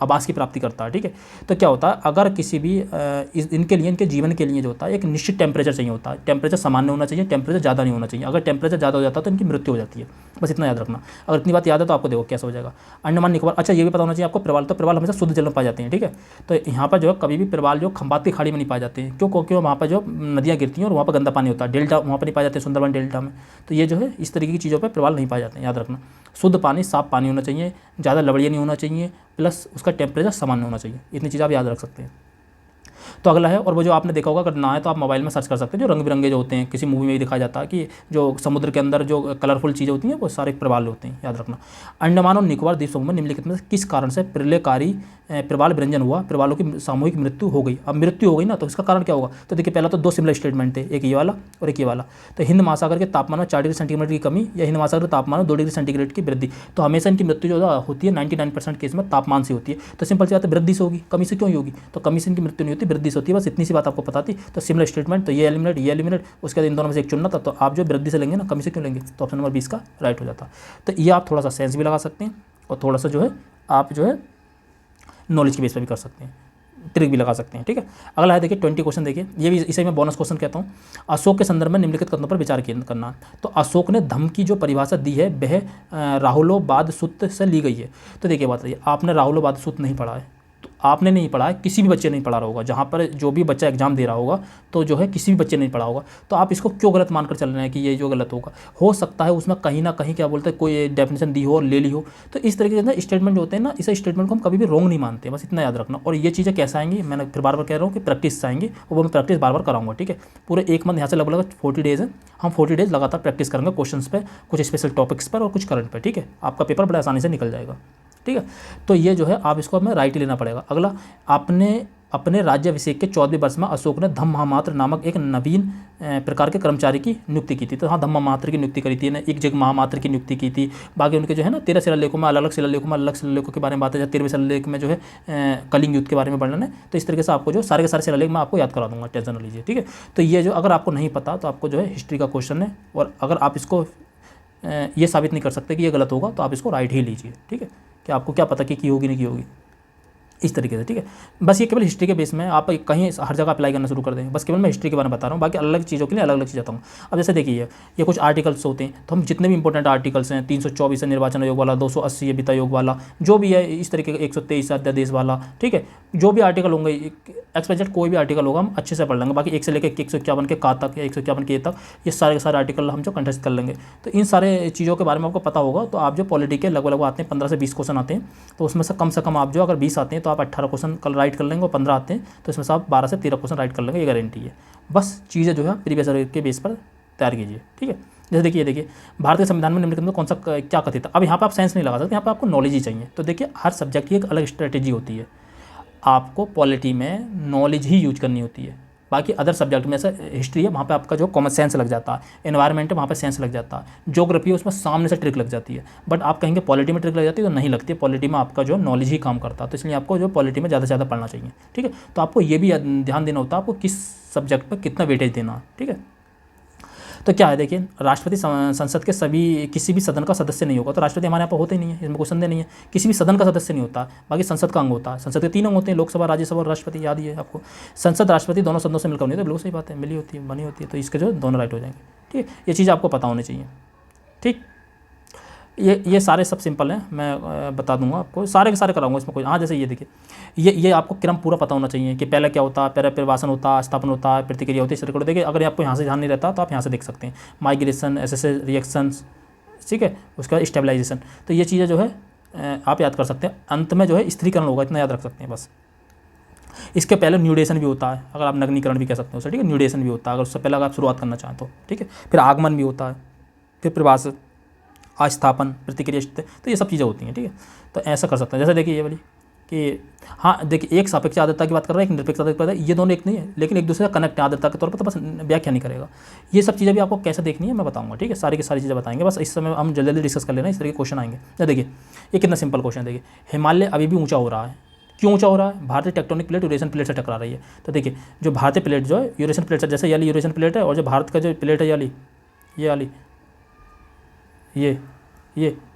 आवास की प्राप्ति करता है। ठीक है, तो क्या होता है, अगर किसी भी इनके लिए, इनके जीवन के लिए जो होता है एक निश्चित टेम्परेचर चाहिए होता है। टेम्परेचर सामान्य होना चाहिए, टेम्परेचर ज़्यादा नहीं होना चाहिए। अगर टेम्परेचर ज़्यादा हो जाता है तो इनकी मृत्यु हो जाती है। बस इतना याद रखना। अगर इतनी बात याद है तो आपको देखो कैसा हो जाएगा। अंडमान निकोबार, अच्छा ये भी पता होना चाहिए आपको, प्रवाल, तो प्रवाल हमेशा शुद्ध जल में पाए जाते हैं। ठीक है, तो यहाँ पर जो है कभी भी प्रवाल जो खंबात की खाड़ी में नहीं पाए जाते हैं। क्यों? क्योंकि वहाँ पर जो नदियाँ गिरती हैं और वहाँ पर गंदा पानी होता है। डेल्टा वहाँ पर नहीं पाए जाते, सुंदरबन डेल्टा में। तो ये जो है इस तरीके की चीज़ों पर प्रवाल नहीं पाए जाते हैं, याद रखना। शुद्ध पानी, साफ पानी होना चाहिए, ज़्यादा लवड़िया नहीं होना चाहिए, प्लस उसका टेम्परेचर सामान्य होना चाहिए। इतनी चीज़ आप याद रख सकते हैं। तो अगला है, और वो जो आपने देखा होगा, अगर ना है तो आप मोबाइल में सर्च कर सकते हैं, जो रंग बिरंगे जो होते हैं, किसी मूवी में भी दिखाया जाता है कि जो समुद्र के अंदर जो कलरफुल चीज़ें होती हैं वो सारे प्रवाल होते हैं, याद रखना। अंडमान और निकोबार द्वीप समूह में निम्नलिखित में से किस कारण से प्रलयकारी प्रवाल विरंजन हुआ, प्रवालों की सामूहिक मृत्यु हो गई। अब मृत्यु हो गई ना, तो इसका कारण क्या होगा? तो देखिए, पहला तो दो सिमिलर स्टेटमेंट थे, एक ये वाला और एक ये वाला। तो हिंद महासागर के तापमान में 4 डिग्री सेंटीग्रेड की कमी या हिंद महासागर के तापमान में 2 डिग्री सेंटीग्रेड की वृद्धि। तो हमेशा इनकी मृत्यु जो होती है 99% केस में तापमान से होती है। तो सिंपल सी बात है, वृद्धि से होगी, कमी से क्यों होगी? तो कमी से इनकी मृत्यु नहीं होती, वृद्धि से होती है। बस इतनी सी बात आपको पता थी। तो सिमिलर स्टेटमेंट, तो ये एलिमिनेट, ये एलिमिनेट, उसके बाद इन दोनों में से एक चुनना था। तो आप जो वृद्धि से लेंगे ना, कमी से क्यों लेंगे? तो ऑप्शन नंबर 20 का राइट हो जाता। तो ये आप थोड़ा सा सेंस भी लगा सकते हैं और थोड़ा सा जो है आप जो है नॉलेज के बेस पर भी कर सकते हैं, ट्रिक भी लगा सकते हैं। ठीक है, अगला है देखिए 20 क्वेश्चन। देखिए ये भी, इसे मैं बोनस क्वेश्चन कहता हूँ। अशोक के संदर्भ में निम्नलिखित कथनों पर विचार करना। तो अशोक ने धम्म की जो परिभाषा दी है वह राहुलोवाद सूत्र से ली गई है। तो देखिए बात है, आपने राहुलोवाद सूत्र नहीं पढ़ा है, तो आपने नहीं पढ़ा है, किसी भी बच्चे नहीं पढ़ा रहा होगा, जहाँ पर जो भी बच्चा एग्जाम दे रहा होगा तो जो है किसी भी बच्चे ने नहीं पढ़ा होगा। तो आप इसको क्यों गलत मानकर चल रहे हैं कि ये जो गलत होगा? हो सकता है उसमें कहीं ना कहीं क्या बोलते हैं, कोई डेफिनेशन दी हो और ले ली हो। तो इस तरीके से स्टेटमेंट जो होते हैं ना, इस स्टेटमेंट को हम कभी भी रॉन्ग नहीं मानते, बस इतना याद रखना। और ये चीज़ें कैसे आएंगी, मैंने फिर बार बार कह रहा हूँ कि प्रैक्टिस से आएंगी, और वो मैं प्रैक्टिस बार बार कराऊंगा। ठीक है, पूरे एक मंथ यहाँ से लगभग 40 डेज़ है, हम 40 डेज़ लगातार प्रैक्टिस करेंगे क्वेश्चन पे, कुछ स्पेशल टॉपिक्स पर और कुछ करंट पर। ठीक है, आपका पेपर बड़ा आसानी से निकल जाएगा। ठीक है, तो ये जो है आप इसको हमें राइट ही लेना पड़ेगा। अगला, आपने अपने राज्याभिषेक के 14वें वर्ष में अशोक ने धम्म महामात्र नामक एक नवीन प्रकार के कर्मचारी की नियुक्ति की थी। तो हाँ, धम्म महामात्र की नियुक्ति करी थी ना, एक जगह महामात्र की नियुक्ति की थी। बाकी उनके जो है ना 13 शिलालेखों में, अलग अलग शिलालेखों में अलग शिलालेखों के बारे में बात है। 13वें शिलालेख में जो है कलिंग युद्ध के बारे में वर्णन है। तो इस तरीके से आपको जो सारे के सारे शिलालेख मैं आपको याद करा दूंगा, टेंशन न लीजिए। ठीक है, तो ये जो अगर आपको नहीं पता तो आपको जो है हिस्ट्री का क्वेश्चन है, और अगर आप इसको ये साबित नहीं कर सकते कि ये गलत होगा तो आप इसको राइट ही लीजिए। ठीक है, कि आपको क्या पता कि की होगी नहीं की होगी, इस तरीके से। ठीक है, बस ये केवल हिस्ट्री के बेस में, आप कहीं हर जगह अप्लाई करना शुरू कर देंगे। बस केवल मैं हिस्ट्री के बारे में बता रहा हूँ, बाकी अलग अलग चीज़ों के लिए अलग अलग चीज़ आता हूँ। अब जैसे देखिए, ये कुछ आर्टिकल्स होते हैं, तो हम जितने भी इंपॉर्टेंट आर्टिकल्स हैं, 324 है निर्वाचन आयोग वाला, 280 है वित्त आयोग वाला, जो भी है इस तरीके का, 123 अध्यादेश वाला। ठीक है, जो भी आर्टिकल होंगे, एक्सपेक्टेड कोई भी आर्टिकल होगा हम अच्छे से पढ़ लेंगे। बाकी 1 से लेकर 151 के का तक या 151 के तक, ये सारे के सारे आर्टिकल हम जो कंटेस्ट कर लेंगे। तो इन सारे चीज़ों के बारे में आपको पता होगा। तो आप जो पॉलिटी के लगभग आते हैं 15 से 20 क्वेश्चन आते हैं, तो उसमें से कम आप जो अगर 20 आते हैं तो आप 18 क्वेश्चन कल राइट कर लेंगे, और 15 आते हैं तो इसमें से आप 12 से 13 क्वेश्चन राइट कर लेंगे, ये गारंटी है। बस चीज़ें जो है प्रीवियस ईयर के बेस पर तैयार कीजिए। ठीक है, जैसे देखिए भारतीय संविधान में निम्नलिखित में कौन सा क्या कथित है। अब यहाँ पर आप साइंस नहीं लगा सकते, यहाँ पर आपको नॉलेज ही चाहिए। तो देखिए, हर सब्जेक्ट की एक अलग स्ट्रेटेजी होती है। आपको पॉलिटी में नॉलेज ही यूज करनी होती है। बाकी अदर सब्जेक्ट में जैसे हिस्ट्री है, वहाँ पे आपका जो कॉमन सेंस लग जाता है, एनवायरनमेंट है वहाँ पे सेंस लग जाता है, ज्योग्राफी है उसमें सामने से ट्रिक लग जाती है। बट आप कहेंगे पॉलिटी में ट्रिक लग जाती है, तो नहीं लगती है। पॉलिटी में आपका जो नॉलेज ही काम करता है, तो इसलिए आपको जो पॉलिटी में ज़्यादा से ज़्यादा पढ़ना चाहिए। ठीक है, तो आपको ये भी ध्यान देना होता है आपको किस सब्जेक्ट पर कितना वेटेज देना है। ठीक है, तो क्या है देखिए, राष्ट्रपति संसद के किसी भी सदन का सदस्य नहीं होगा। तो राष्ट्रपति हमारे यहाँ पर होते ही नहीं है, इसमें कोई संदेह नहीं है। किसी भी सदन का सदस्य नहीं होता, बाकी संसद का अंग होता है। संसद के 3 अंग होते हैं, लोकसभा, राज्यसभा और राष्ट्रपति, याद ही है आपको। संसद राष्ट्रपति दोनों सदनों से मिलकर नहीं होती, बिल्कुल सही बात है, मिली होती है, बनी होती है। तो इसके जो दोनों राइट हो जाएंगे। ठीक है, ये चीज़ आपको पता होनी चाहिए। ठीक, ये सारे सब सिंपल हैं, मैं बता दूंगा आपको, सारे के सारे कराऊंगा इसमें कोई। हाँ, जैसे ये देखिए, ये आपको क्रम पूरा पता होना चाहिए कि पहले क्या होता है, पहले परिभाषण होता है, स्थापन होता है, प्रतिक्रिया होती है, इस रिकॉर्ड। देखिए, अगर आपको यहाँ से ध्यान नहीं रहता तो आप यहाँ से देख सकते हैं, माइग्रेशन, एसएसए रिएक्शंस, ठीक है, उसके बाद स्टेबलाइजेशन। तो ये चीज़ें जो है आप याद कर सकते हैं। अंत में जो है स्थिरीकरण होगा, इतना याद रख सकते हैं बस। इसके पहले न्यूडेशन भी होता है, अगर आप नग्नीकरण भी कह सकते हो उसे। ठीक है, न्यूडेशन भी होता है अगर उससे पहले अगर आप शुरुआत करना चाहें तो। ठीक है, फिर आगमन भी होता है, फिर प्रवास, अस्थापन, प्रतिक्रिया। तो ये सब चीज़ें होती हैं। ठीक है, तो ऐसा कर सकते हैं। जैसे देखिए ये वाली कि हाँ देखिए, एक सापेक्ष आर्द्रता की बात कर रहा है, एक निरपेक्ष आर्द्रता की बात है, ये दोनों एक नहीं है, लेकिन एक दूसरे का कनेक्ट है आर्द्रता के तौर पर, तो बस व्याख्या नहीं करेगा। ये सब चीज़ें भी आपको कैसे देखनी है मैं बताऊंगा। ठीक है, सारी की सारी चीज़ें बताएंगे, बस इस समय हम जल्दी जल्दी डिस्कस कर लेना, इस तरह के क्वेश्चन आएंगे। तो देखिए, ये कितना सिंपल क्वेश्चन है। देखिए, हिमालय अभी भी ऊँचा हो रहा है, क्यों ऊँचा हो रहा है? भारतीय टेक्टोनिक प्लेट यूरेशियन प्लेट से टकरा रही है। तो देखिए, जो भारतीय प्लेट जो है यूरेशियन प्लेट से, जैसे ये वाली यूरेशियन प्लेट है, और जो भारत का जो प्लेट है ये वाली ये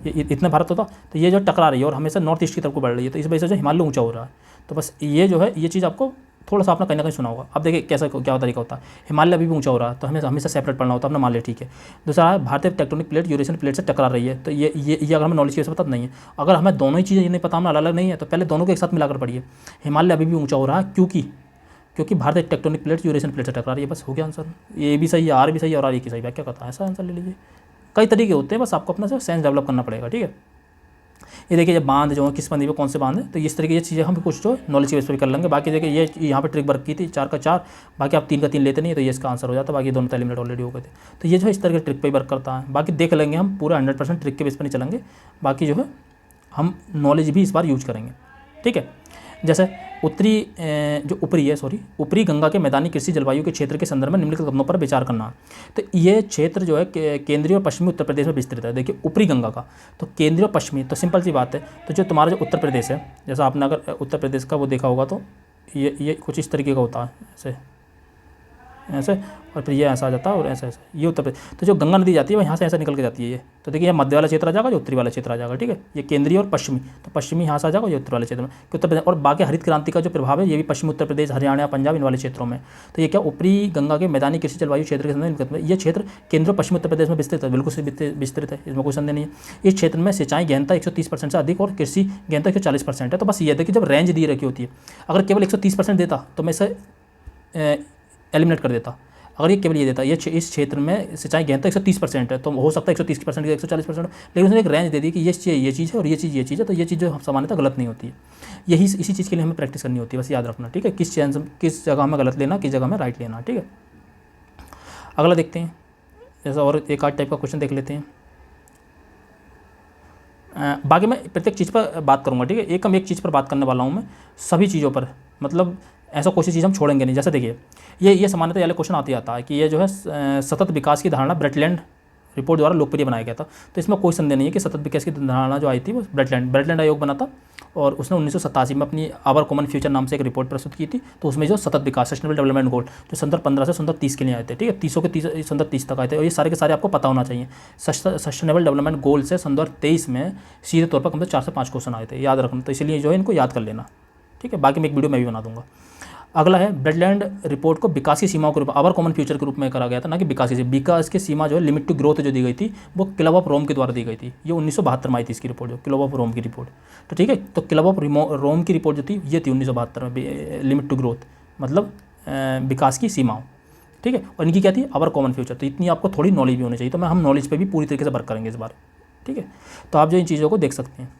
इतना भारत होता, तो ये जो टकरा रही है और हमेशा नॉर्थ ईस्ट की तरफ को बढ़ रही है, तो इस वजह से जो हिमालय ऊंचा हो रहा है। तो बस ये जो है ये चीज़ आपको थोड़ा सा आपने कहीं ना कहीं सुना होगा। अब देखिए कैसा क्या तरीका होता है, हिमालय अभी भी ऊंचा हो रहा है तो हमें हमेशा सेपरेट पढ़ना होता है, अपना मान लिया ठीक है। दूसरा है भारतीय टेक्टोनिक प्लेट यूरेशियन प्लेट से टकरा रही है, तो ये अगर हमें नॉलेज की वजह से पता नहीं है। अगर हमें दोनों ही चीज़ें ये नहीं पता, हमें अलग अलग नहीं है, तो पहले दोनों को एक साथ मिलाकर पढ़िए। हिमालय अभी भी ऊँचा हो रहा है क्योंकि भारतीय टेक्टोनिक प्लेट यूरेशियन प्लेट से टकरा रही है, बस हो गया आंसर। ये भी सही है, आर भी सही है और आर की सही व्याख्या करता है, ऐसा आंसर ले लीजिए। कई तरीके होते हैं, बस आपको अपना से सेंस डेवलप करना पड़ेगा, ठीक है। ये देखिए जब बांध जो है किस बंदी पे कौन से बांध है, तो इस तरीके की चीज़ें हम कुछ जो नॉलेज की बेस पर कर लेंगे। बाकी देखिए ये यहाँ पे ट्रिक वर्क की थी 4 का 4, बाकी आप 3 का 3 लेते नहीं, तो ये इसका आंसर हो जाता, बाकी दोनों एलिमिनेट ऑलरेडी हो गए थे। तो ये जो है इस तरह के ट्रिक पर वर्क करता है। बाकी देख लेंगे हम पूरा 100% ट्रिक के बेस पर नहीं चलेंगे, बाकी जो है हम नॉलेज भी इस बार यूज करेंगे, ठीक है। जैसे ऊपरी गंगा के मैदानी कृषि जलवायु के क्षेत्र के संदर्भ में निम्नलिखित कथनों पर विचार करना। तो ये क्षेत्र जो है केंद्रीय और पश्चिमी उत्तर प्रदेश में विस्तृत है। देखिए ऊपरी गंगा का तो केंद्रीय और पश्चिमी, तो सिंपल सी बात है, तो जो तुम्हारा जो उत्तर प्रदेश है, जैसा आपने अगर उत्तर प्रदेश का वो देखा होगा तो ये कुछ इस तरीके का होता है, ऐसे और फिर ये ऐसा आ जाता है और ऐसा ये उत्तर प्रदेश। तो जो गंगा नदी जाती है वो यहाँ से ऐसा निकल के जाती है ये, तो देखिए ये मध्य वाला क्षेत्र आ जाएगा, जो उत्तरी वाला क्षेत्र आ जाएगा, ठीक है। ये केंद्रीय और पश्चिमी, तो पश्चिमी यहाँ से आ जाएगा, ये उत्तर वाले क्षेत्र में उत्तर प्रदेश। और बाकी हरित क्रांति का जो प्रभाव है ये भी पश्चिमी उत्तर प्रदेश, हरियाणा, पंजाब इन वाले क्षेत्रों में। तो ये क्या ऊपरी गंगा के मैदानी कृषि जलवायु क्षेत्र के संदर्भ में ये क्षेत्र केंद्र और पश्चिमी उत्तर प्रदेश में विस्तृत है, बिल्कुल विस्तृत है, इसमें कोई संदेह नहीं है। इस क्षेत्र में सिंचाई गहनता 130% से अधिक और कृषि गहनता 140% है। तो बस ये देखिए जब रेंज दी रखी होती है, अगर केवल 130% देता तो मैं इसे एलिमिनेट कर देता। अगर ये केवल ये देता ये इस क्षेत्र में सिंचाई गहनता 130% है, तो हो सकता है 130% या 140%, लेकिन उसने एक रेंज दे दी कि ये चीज़ है और ये चीज़ है, तो ये चीज़ जो सामान्यतः गलत नहीं होती है। इसी चीज़ के लिए हमें प्रैक्टिस करनी होती है, बस याद रखना, ठीक है। किस जगह में गलत लेना, किस जगह में राइट लेना, ठीक है। अगला देखते हैं, जैसा और एक आध टाइप का क्वेश्चन देख लेते हैं। बाकी मैं प्रत्येक चीज़ पर बात करूँगा, ठीक है। एक चीज़ पर बात करने वाला हूँ मैं, सभी चीज़ों पर, मतलब ऐसा कोई चीज़ हम छोड़ेंगे नहीं। जैसे देखिए ये सामान्यतः वाले क्वेश्चन आते आता है कि ये जो है सतत विकास की धारणा ब्रेटलैंड रिपोर्ट द्वारा लोकप्रिय बनाया गया था। तो इसमें कोई संदेह नहीं है कि सतत विकास की धारणा जो आई थी वो ब्रेटलैंड आयोग बना था, और उसने 1987 में अपनी आवर कॉमन फ्यूचर नाम से एक रिपोर्ट प्रस्तुत की थी। तो उसमें जो सतत विकास सस्टेनेबल डेवलपमेंट गोल जो संदर्भ 15 से संदर्भ 30 के लिए आए थे, ठीक है, 30 के संदर्भ 30 तक आए थे, और ये सारे के सारे आपको पता होना चाहिए। सस्टेनेबल डेवलपमेंट गोल से संदर्भ 23 में सीधे तौर पर कम से 4 से 5 क्वेश्चन आए थे, याद रखना। तो इसलिए जो है इनको याद कर लेना, ठीक है। बाकी मैं एक वीडियो में भी बना दूंगा। अगला है ब्रेटलैंड रिपोर्ट को विकास की सीमाओं के रूप में, आवर कॉमन फ्यूचर के रूप में करा गया था, ना कि विकास की सीमा जो है लिमिट टू ग्रोथ जो दी गई थी वो क्लब ऑफ रोम के द्वारा दी गई थी। ये 1972 में आई थी इसकी रिपोर्ट, जो क्लब ऑफ रोम की रिपोर्ट, तो ठीक है। तो क्लब ऑफ रोम की रिपोर्ट जो थी ये थी 1972 में, लिमिट टू ग्रोथ मतलब विकास की सीमाओं, ठीक है। और इनकी क्या थी, आवर कॉमन फ्यूचर। तो इतनी आपको थोड़ी नॉलेज भी होनी चाहिए, तो हम नॉलेज पर भी पूरी तरीके से वर्क करेंगे इस बार, ठीक है। तो आप जो इन चीज़ों को देख सकते हैं।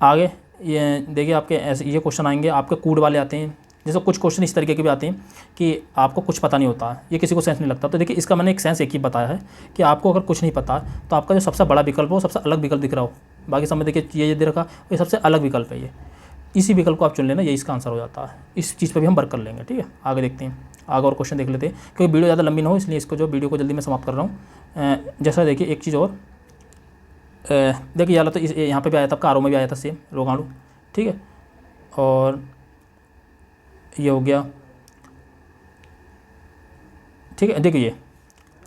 आगे ये देखिए आपके ऐसे ये क्वेश्चन आएंगे, आपके कूड वाले आते हैं। जैसे कुछ क्वेश्चन इस तरीके के भी आते हैं कि आपको कुछ पता नहीं होता, ये किसी को सेंस नहीं लगता। तो देखिए इसका मैंने एक सेंस एक ही बताया है कि आपको अगर कुछ नहीं पता तो आपका जो सबसे बड़ा विकल्प हो, सबसे अलग विकल्प दिख रहा हो, बाकी समय देखिए ये दे रखा, ये सबसे अलग विकल्प है, ये इसी विकल्प को आप चुन लेना, ये इसका आंसर हो जाता है। इस चीज़ पर भी हम वर्क कर लेंगे, ठीक है। आगे देखते हैं, आगे और क्वेश्चन देख लेते हैं, क्योंकि वीडियो ज़्यादा लंबी ना हो इसलिए इसको जो वीडियो को जल्दी मैं समाप्त कर रहा हूँ। जैसा देखिए एक चीज़ और देखिए यार, तो यहाँ पे भी आया था, आपका आरो में भी आया था सेम रोगाणु, ठीक है। और ये हो गया, ठीक है। देखिए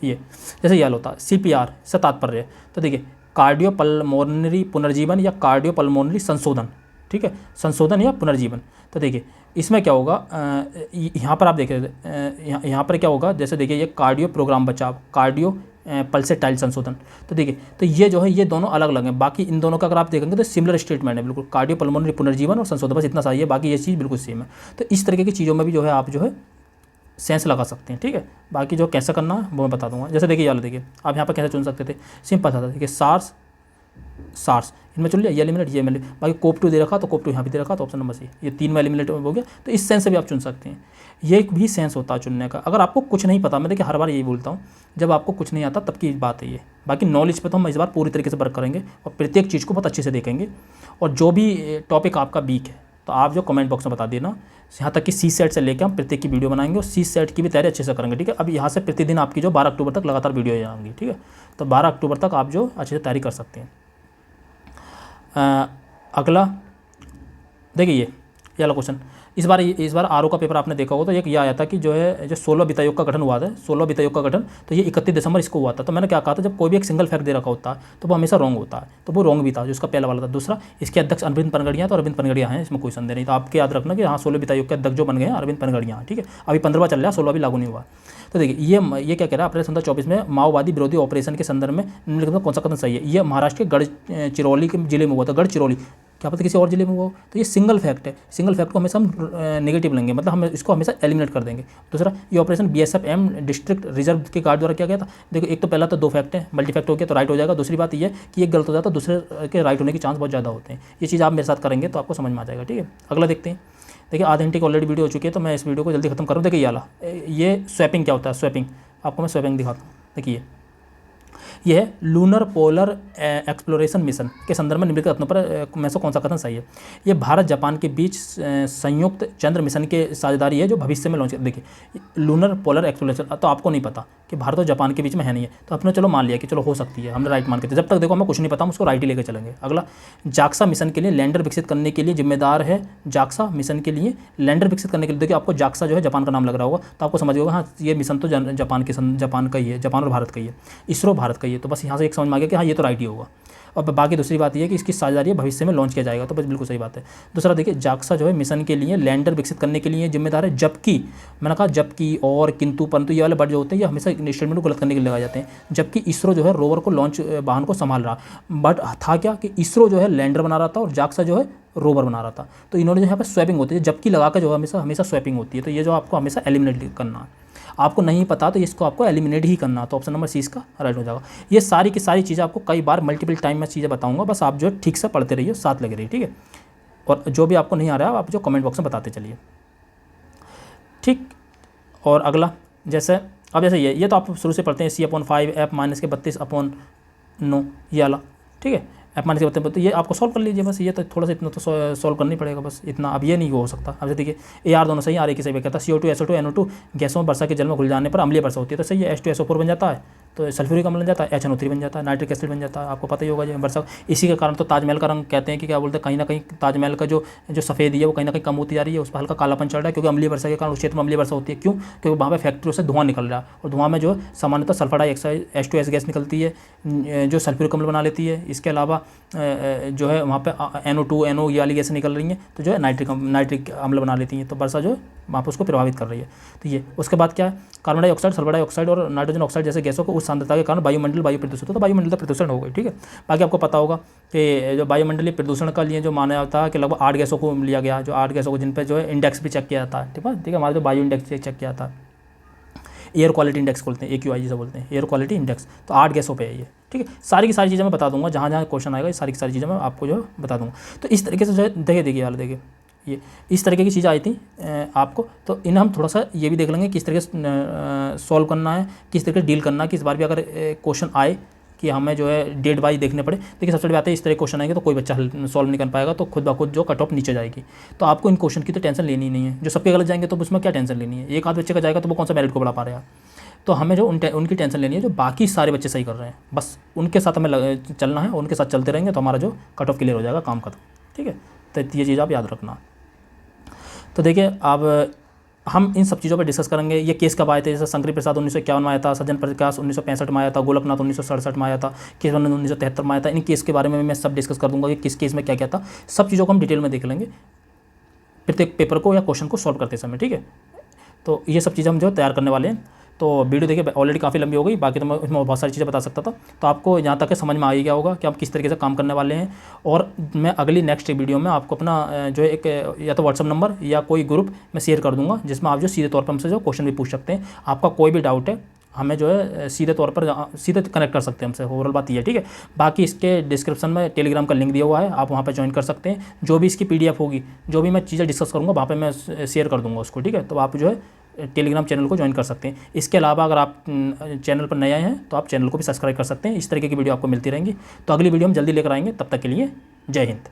ये जैसे याद होता है CPR से तात्पर्य है, तो देखिए कार्डियोपल्मोनरी पुनर्जीवन या कार्डियोपल्मोनरी संशोधन, ठीक है, संशोधन या पुनर्जीवन। तो देखिए इसमें क्या होगा, यहाँ पर आप देखें, यहाँ पर क्या होगा, जैसे देखिए ये कार्डियो प्रोग्राम बचाव, कार्डियो पल्सेटाइल संशोधन। तो देखिए तो ये जो है ये दोनों अलग अलग हैं। बाकी इन दोनों का अगर आप देखेंगे तो सिमिलर स्टेटमेंट है बिल्कुल, कार्डियो पल्मोनरी पुनर्जीवन और संशोधन, बस इतना सही है, बाकी ये चीज़ बिल्कुल सेम है। तो इस तरीके की चीज़ों में भी जो है आप जो है सेंस लगा सकते हैं, ठीक है। बाकी जो कैसे करना है वो मैं बता दूंगा। जैसे देखिए यार, देखिए आप यहाँ पर कैसे चुन सकते थे, सिंपल था, देखिए सार्स इनमें चुन लिया, ये एलिमिनेट, ये एलिमिनेट, बाकी कोप 2 दे रखा तो कोप 2 यहाँ भी दे रखा, तो ऑप्शन नंबर सी, ये 3 में एलिमिनेट हो गया। तो इस सेंस से भी आप चुन सकते हैं, ये एक भी सेंस होता है चुनने का। अगर आपको कुछ नहीं पता, मैं देखिए हर बार यही बोलता हूँ, जब आपको कुछ नहीं आता तब की बात है ये। बाकी नॉलेज पे तो हम इस बार पूरी तरीके से वर्क करेंगे और प्रत्येक चीज़ को बहुत अच्छे से देखेंगे। और जो भी टॉपिक आपका वीक है तो आप जो कमेंट बॉक्स में बता देना, यहाँ तक कि CSET से लेकर हम प्रत्येक की वीडियो बनाएंगे और CSET की भी तैयारी अच्छे से करेंगे, ठीक है। अब यहाँ से प्रतिदिन आपकी जो 12 अक्टूबर तक लगातार वीडियो आएंगी, ठीक है। तो 12 अक्टूबर तक आप जो अच्छे से तैयारी कर सकते हैं। अगला देखिए ये वाला क्वेश्चन, इस बार आरओ का पेपर आपने देखा होगा तो एक ये आया था कि जो है जो 16 वित्त आयोग का गठन हुआ था, 16 वित्त आयोग का गठन, तो ये 31 दिसंबर इसको हुआ था। तो मैंने क्या कहा था, जब कोई भी एक सिंगल फैक्ट दे रखा होता है तो वो हमेशा रॉन्ग होता है, तो वो रॉन्ग भी था जो इसका पहला वाला था। दूसरा, इसके अध्यक्ष अरविंद पनगड़िया, तो अरविंद पनगड़िया हैं, इसमें कोई संदेह नहीं। तो आपके याद रखना कि हाँ 16 वित्त आयोग के अध्यक्ष जो बन गए हैं अरविंद पनगड़िया, ठीक है। अभी 15वां चल रहा है, 16वां भी लागू नहीं हुआ। तो देखिए ये क्या कह रहा है, अप्रैल 2024 में माओवादी विरोधी ऑपरेशन के संदर्भ में निम्नलिखित में कौन सा कदम सही है। ये महाराष्ट्र के गढ़चिरौली के जिले में हुआ था, गढ़चिरौली, क्या पता किसी और जिले में हुआ हो। तो ये सिंगल फैक्ट है, सिंगल फैक्ट को हमेशा हम नेगेटिव लेंगे, मतलब हम इसको हमेशा एलिमिनेट कर देंगे। दूसरा, ये ऑपरेशन BSF-M डिस्ट्रिक्ट रिजर्व के गार्ड द्वारा किया गया था। देखो एक तो पहला तो 2 फैक्ट है, मल्टी फैक्ट हो गया तो राइट हो जाएगा। दूसरी बात ये कि एक गलत हो जाता है, दूसरे के राइट होने के चांस बहुत ज़्यादा होते हैं। ये चीज़ आप मेरे साथ करेंगे तो आपको समझ में आ जाएगा, ठीक है। अगला देखते हैं। देखिए आधे घंटे की ऑलरेडी वीडियो हो चुकी है तो मैं इस वीडियो को जल्दी खत्म करूँ। देखिए ये स्वैपिंग क्या होता है, स्वैपिंग आपको मैं स्वैपिंग दिखाता हूँ। देखिए यह है लूनर पोलर एक्सप्लोरेशन मिशन के संदर्भ में निम्नलिखित कथनों पर में से कौन सा कथन सही है। ये भारत जापान के बीच संयुक्त चंद्र मिशन के साझेदारी है जो भविष्य में लॉन्च। देखिए लूनर पोलर एक्सप्लोरेशन तो आपको नहीं पता कि भारत और जापान के बीच में है नहीं है, तो आपने चलो मान लिया कि चलो हो सकती है, हमने राइट मान के थे। जब तक देखो हमें कुछ नहीं पता, हम उसको राइट ही लेकर चलेंगे। अगला, जाक्सा मिशन के लिए लैंडर विकसित करने के लिए जिम्मेदार है। जाक्सा मिशन के लिए लैंडर विकसित करने के लिए, देखिए आपको जाक्सा जो है जापान का नाम लग रहा होगा तो आपको समझ होगा हाँ ये मिशन तो जापान का ही है, जापान और भारत का ही है। इसरो भारत का ही है, तो बस यहाँ से एक समझ में आ गया कि हाँ ये तो राइट ही होगा। और बाकी दूसरी बात ये है कि इसकी साझेदारी भविष्य में लॉन्च किया जाएगा, तो बस बिल्कुल सही बात है। दूसरा देखिए जाक्सा जो है मिशन के लिए लैंडर विकसित करने के लिए जिम्मेदार है, जबकि मैंने कहा जबकि और किंतु परंतु ये वाले वर्ड जो होते हैं ये हमेशा स्टेटमेंट को गलत करने के लिए लगाए जाते हैं। जबकि इसरो जो है रोवर को लॉन्च वाहन को संभाल रहा, बट था क्या कि इसरो जो है लैंडर बना रहा था और जाक्सा जो है रोवर बना रहा था। तो इन्होंने जो यहाँ पर स्वैपिंग होती है, जबकि लगा कर जो हमेशा स्वैपिंग होती है। तो ये जो आपको हमेशा एलिमिनेट करना है, आपको नहीं पता तो इसको आपको एलिमिनेट ही करना, तो ऑप्शन नंबर सी इसका राइट हो जाएगा। ये सारी की सारी चीज़ें आपको कई बार मल्टीपल टाइम में चीज़ें बताऊंगा, बस आप जो है ठीक से पढ़ते रहिए, साथ लगे रहिए, ठीक है। और जो भी आपको नहीं आ रहा है आप जो कमेंट बॉक्स में बताते चलिए, ठीक। और अगला जैसे ये तो आप शुरू से पढ़ते हैं C/5 F-32/9 ये वाला, ठीक है। F-32 तो ये आपको सॉल्व कर लीजिए बस, ये तो थोड़ा सा इतना तो सॉल्व करना ही पड़ेगा बस इतना। अब ये नहीं हो सकता। अब देखिए AR दोनों सही, आर की सही कहता है। CO2 SO2 NO2 गैसों में वर्षा के जल में घुल जाने पर अम्लीय वर्षा होती है, तो सही है। H2SO4 बन जाता है तो सल्फ्यूरिक अम्ल बन जाता है, HNO3 बन जाता है, नाइट्रिक एसिड बन जाता है। आपको पता ही होगा जो वर्षा, इसी के कारण तो ताजमहल का रंग कहते हैं कि क्या बोलते हैं, कहीं ना कहीं ताजमहल का जो सफ़ेद है वो कहीं ना कहीं कम होती जा रही है, उस पर हल्का कालापन चल रहा है, क्योंकि अम्लीय वर्षा के कारण उस क्षेत्र में अम्लीय वर्षा होती है। क्यों? क्योंकि वहाँ पर फैक्ट्रियों से धुआं निकल रहा है, और धुआं में जो सामान्यतः सल्फर डाइऑक्साइड H2S गैस निकलती है जो सल्फ्यूरिक अम्ल बना लेती है। इसके अलावा जो है वहाँ पे NO2 NO ये वाली गैसें निकल रही हैं तो जो है नाइट्रिक अम्ल बना लेती हैं, तो वर्षा जो है वहाँ पर उसको प्रभावित कर रही है। तो ये उसके बाद क्या है, कार्बन डाइऑक्साइड, सल्फर डाइऑक्साइड और नाइट्रोजन ऑक्साइड जैसे गैसों को उस सांद्रता के कारण वायु प्रदूषित होता है, तो वायुमंडल प्रदूषण हो गई, ठीक है। बाकी आपको पता होगा कि जो वायुमंडलीय प्रदूषण का लिए जो माना जाता है कि लगभग 8 गैसों को लिया गया, जो 8 गैसों को जिन पर जो है इंडेक्स भी चेक किया जाता है, ठीक है। हमारे जो वायु इंडेक्स चेक किया जाता है, एयर क्वालिटी इंडेक्स बोलते हैं, AQI जिसे बोलते हैं, एयर क्वालिटी इंडेक्स, तो 8 गैसों पे है ये, ठीक है। सारी की सारी चीज़ें मैं बता दूंगा, जहाँ जहाँ क्वेश्चन आएगा ये सारी की सारी चीज़ें मैं आपको जो बता दूंगा। तो इस तरीके से जो है देखिए ये इस तरीके की चीज़ें आई थी आपको, तो इन्हें हम थोड़ा सा ये भी देख लेंगे किस तरीके से सॉल्व करना है, किस तरीके से डील करना है, कि इस बार भी अगर क्वेश्चन आए कि हमें जो है डेट वाइज देखने पड़े। देखिए सबसे बड़ी बात है, इस तरह क्वेश्चन आएंगे तो कोई बच्चा सॉल्व नहीं कर पाएगा, तो खुद ब खुद जो कट ऑफ नीचे जाएगी। तो आपको इन क्वेश्चन की तो टेंशन लेनी ही नहीं है, जो सबके गलत जाएंगे तो उसमें क्या टेंशन लेनी है। एक आध बच्चे का जाएगा तो वो कौन सा मेरिट को बढ़ा पा रहा है। तो हमें जो उनकी टेंशन लेनी है जो बाकी सारे बच्चे सही कर रहे हैं, बस उनके साथ हमें चलना है, उनके साथ चलते रहेंगे तो हमारा जो कट ऑफ क्लियर हो जाएगा, काम खत्म, ठीक है। तो ये चीज़ आप याद रखना। तो देखिए अब हम इन सब चीज़ों पर डिस्कस करेंगे। ये केस कब आए थे, जैसे शंकरी प्रसाद 1951 में आया था, सज्जन प्रकाश 1965 में आया था, गोलकनाथ 1967 में आया था, केशवानंद 1973 में आया था। इन केस के बारे में मैं सब डिस्कस कर दूंगा कि किस केस में क्या क्या था, सब चीज़ों को हम डिटेल में देख लेंगे प्रत्येक पेपर को या क्वेश्चन को सॉल्व करते समय, ठीक है। तो ये सब चीज़ें हम जो तैयार करने वाले हैं। तो वीडियो देखिए ऑलरेडी काफ़ी लंबी हो गई, बाकी तो मैं इसमें बहुत सारी चीज़ें बता सकता था। तो आपको यहाँ तक समझ में आ ही गया होगा कि आप किस तरीके से काम करने वाले हैं। और मैं अगली नेक्स्ट वीडियो में आपको अपना जो है एक या तो व्हाट्सअप नंबर या कोई ग्रुप मैं शेयर कर दूंगा, जिसमें आप जो सीधे तौर पर हमसे जो क्वेश्चन भी पूछ सकते हैं। आपका कोई भी डाउट है हमें जो है सीधे तौर पर सीधे कनेक्ट कर सकते हैं हमसे, ओवरऑल बात ये है, ठीक है। बाकी इसके डिस्क्रिप्शन में टेलीग्राम का लिंक दिया हुआ है, आप वहाँ पर ज्वाइन कर सकते हैं। जो भी इसकी PDF होगी, जो भी मैं चीज़ें डिस्कस करूँगा वहाँ पर मैं शेयर कर दूँगा उसको, ठीक है। तो आप जो है टेलीग्राम चैनल को ज्वाइन कर सकते हैं। इसके अलावा अगर आप चैनल पर नए आए हैं तो आप चैनल को भी सब्सक्राइब कर सकते हैं। इस तरीके की वीडियो आपको मिलती रहेंगी। तो अगली वीडियो हम जल्दी लेकर आएंगे, तब तक के लिए जय हिंद।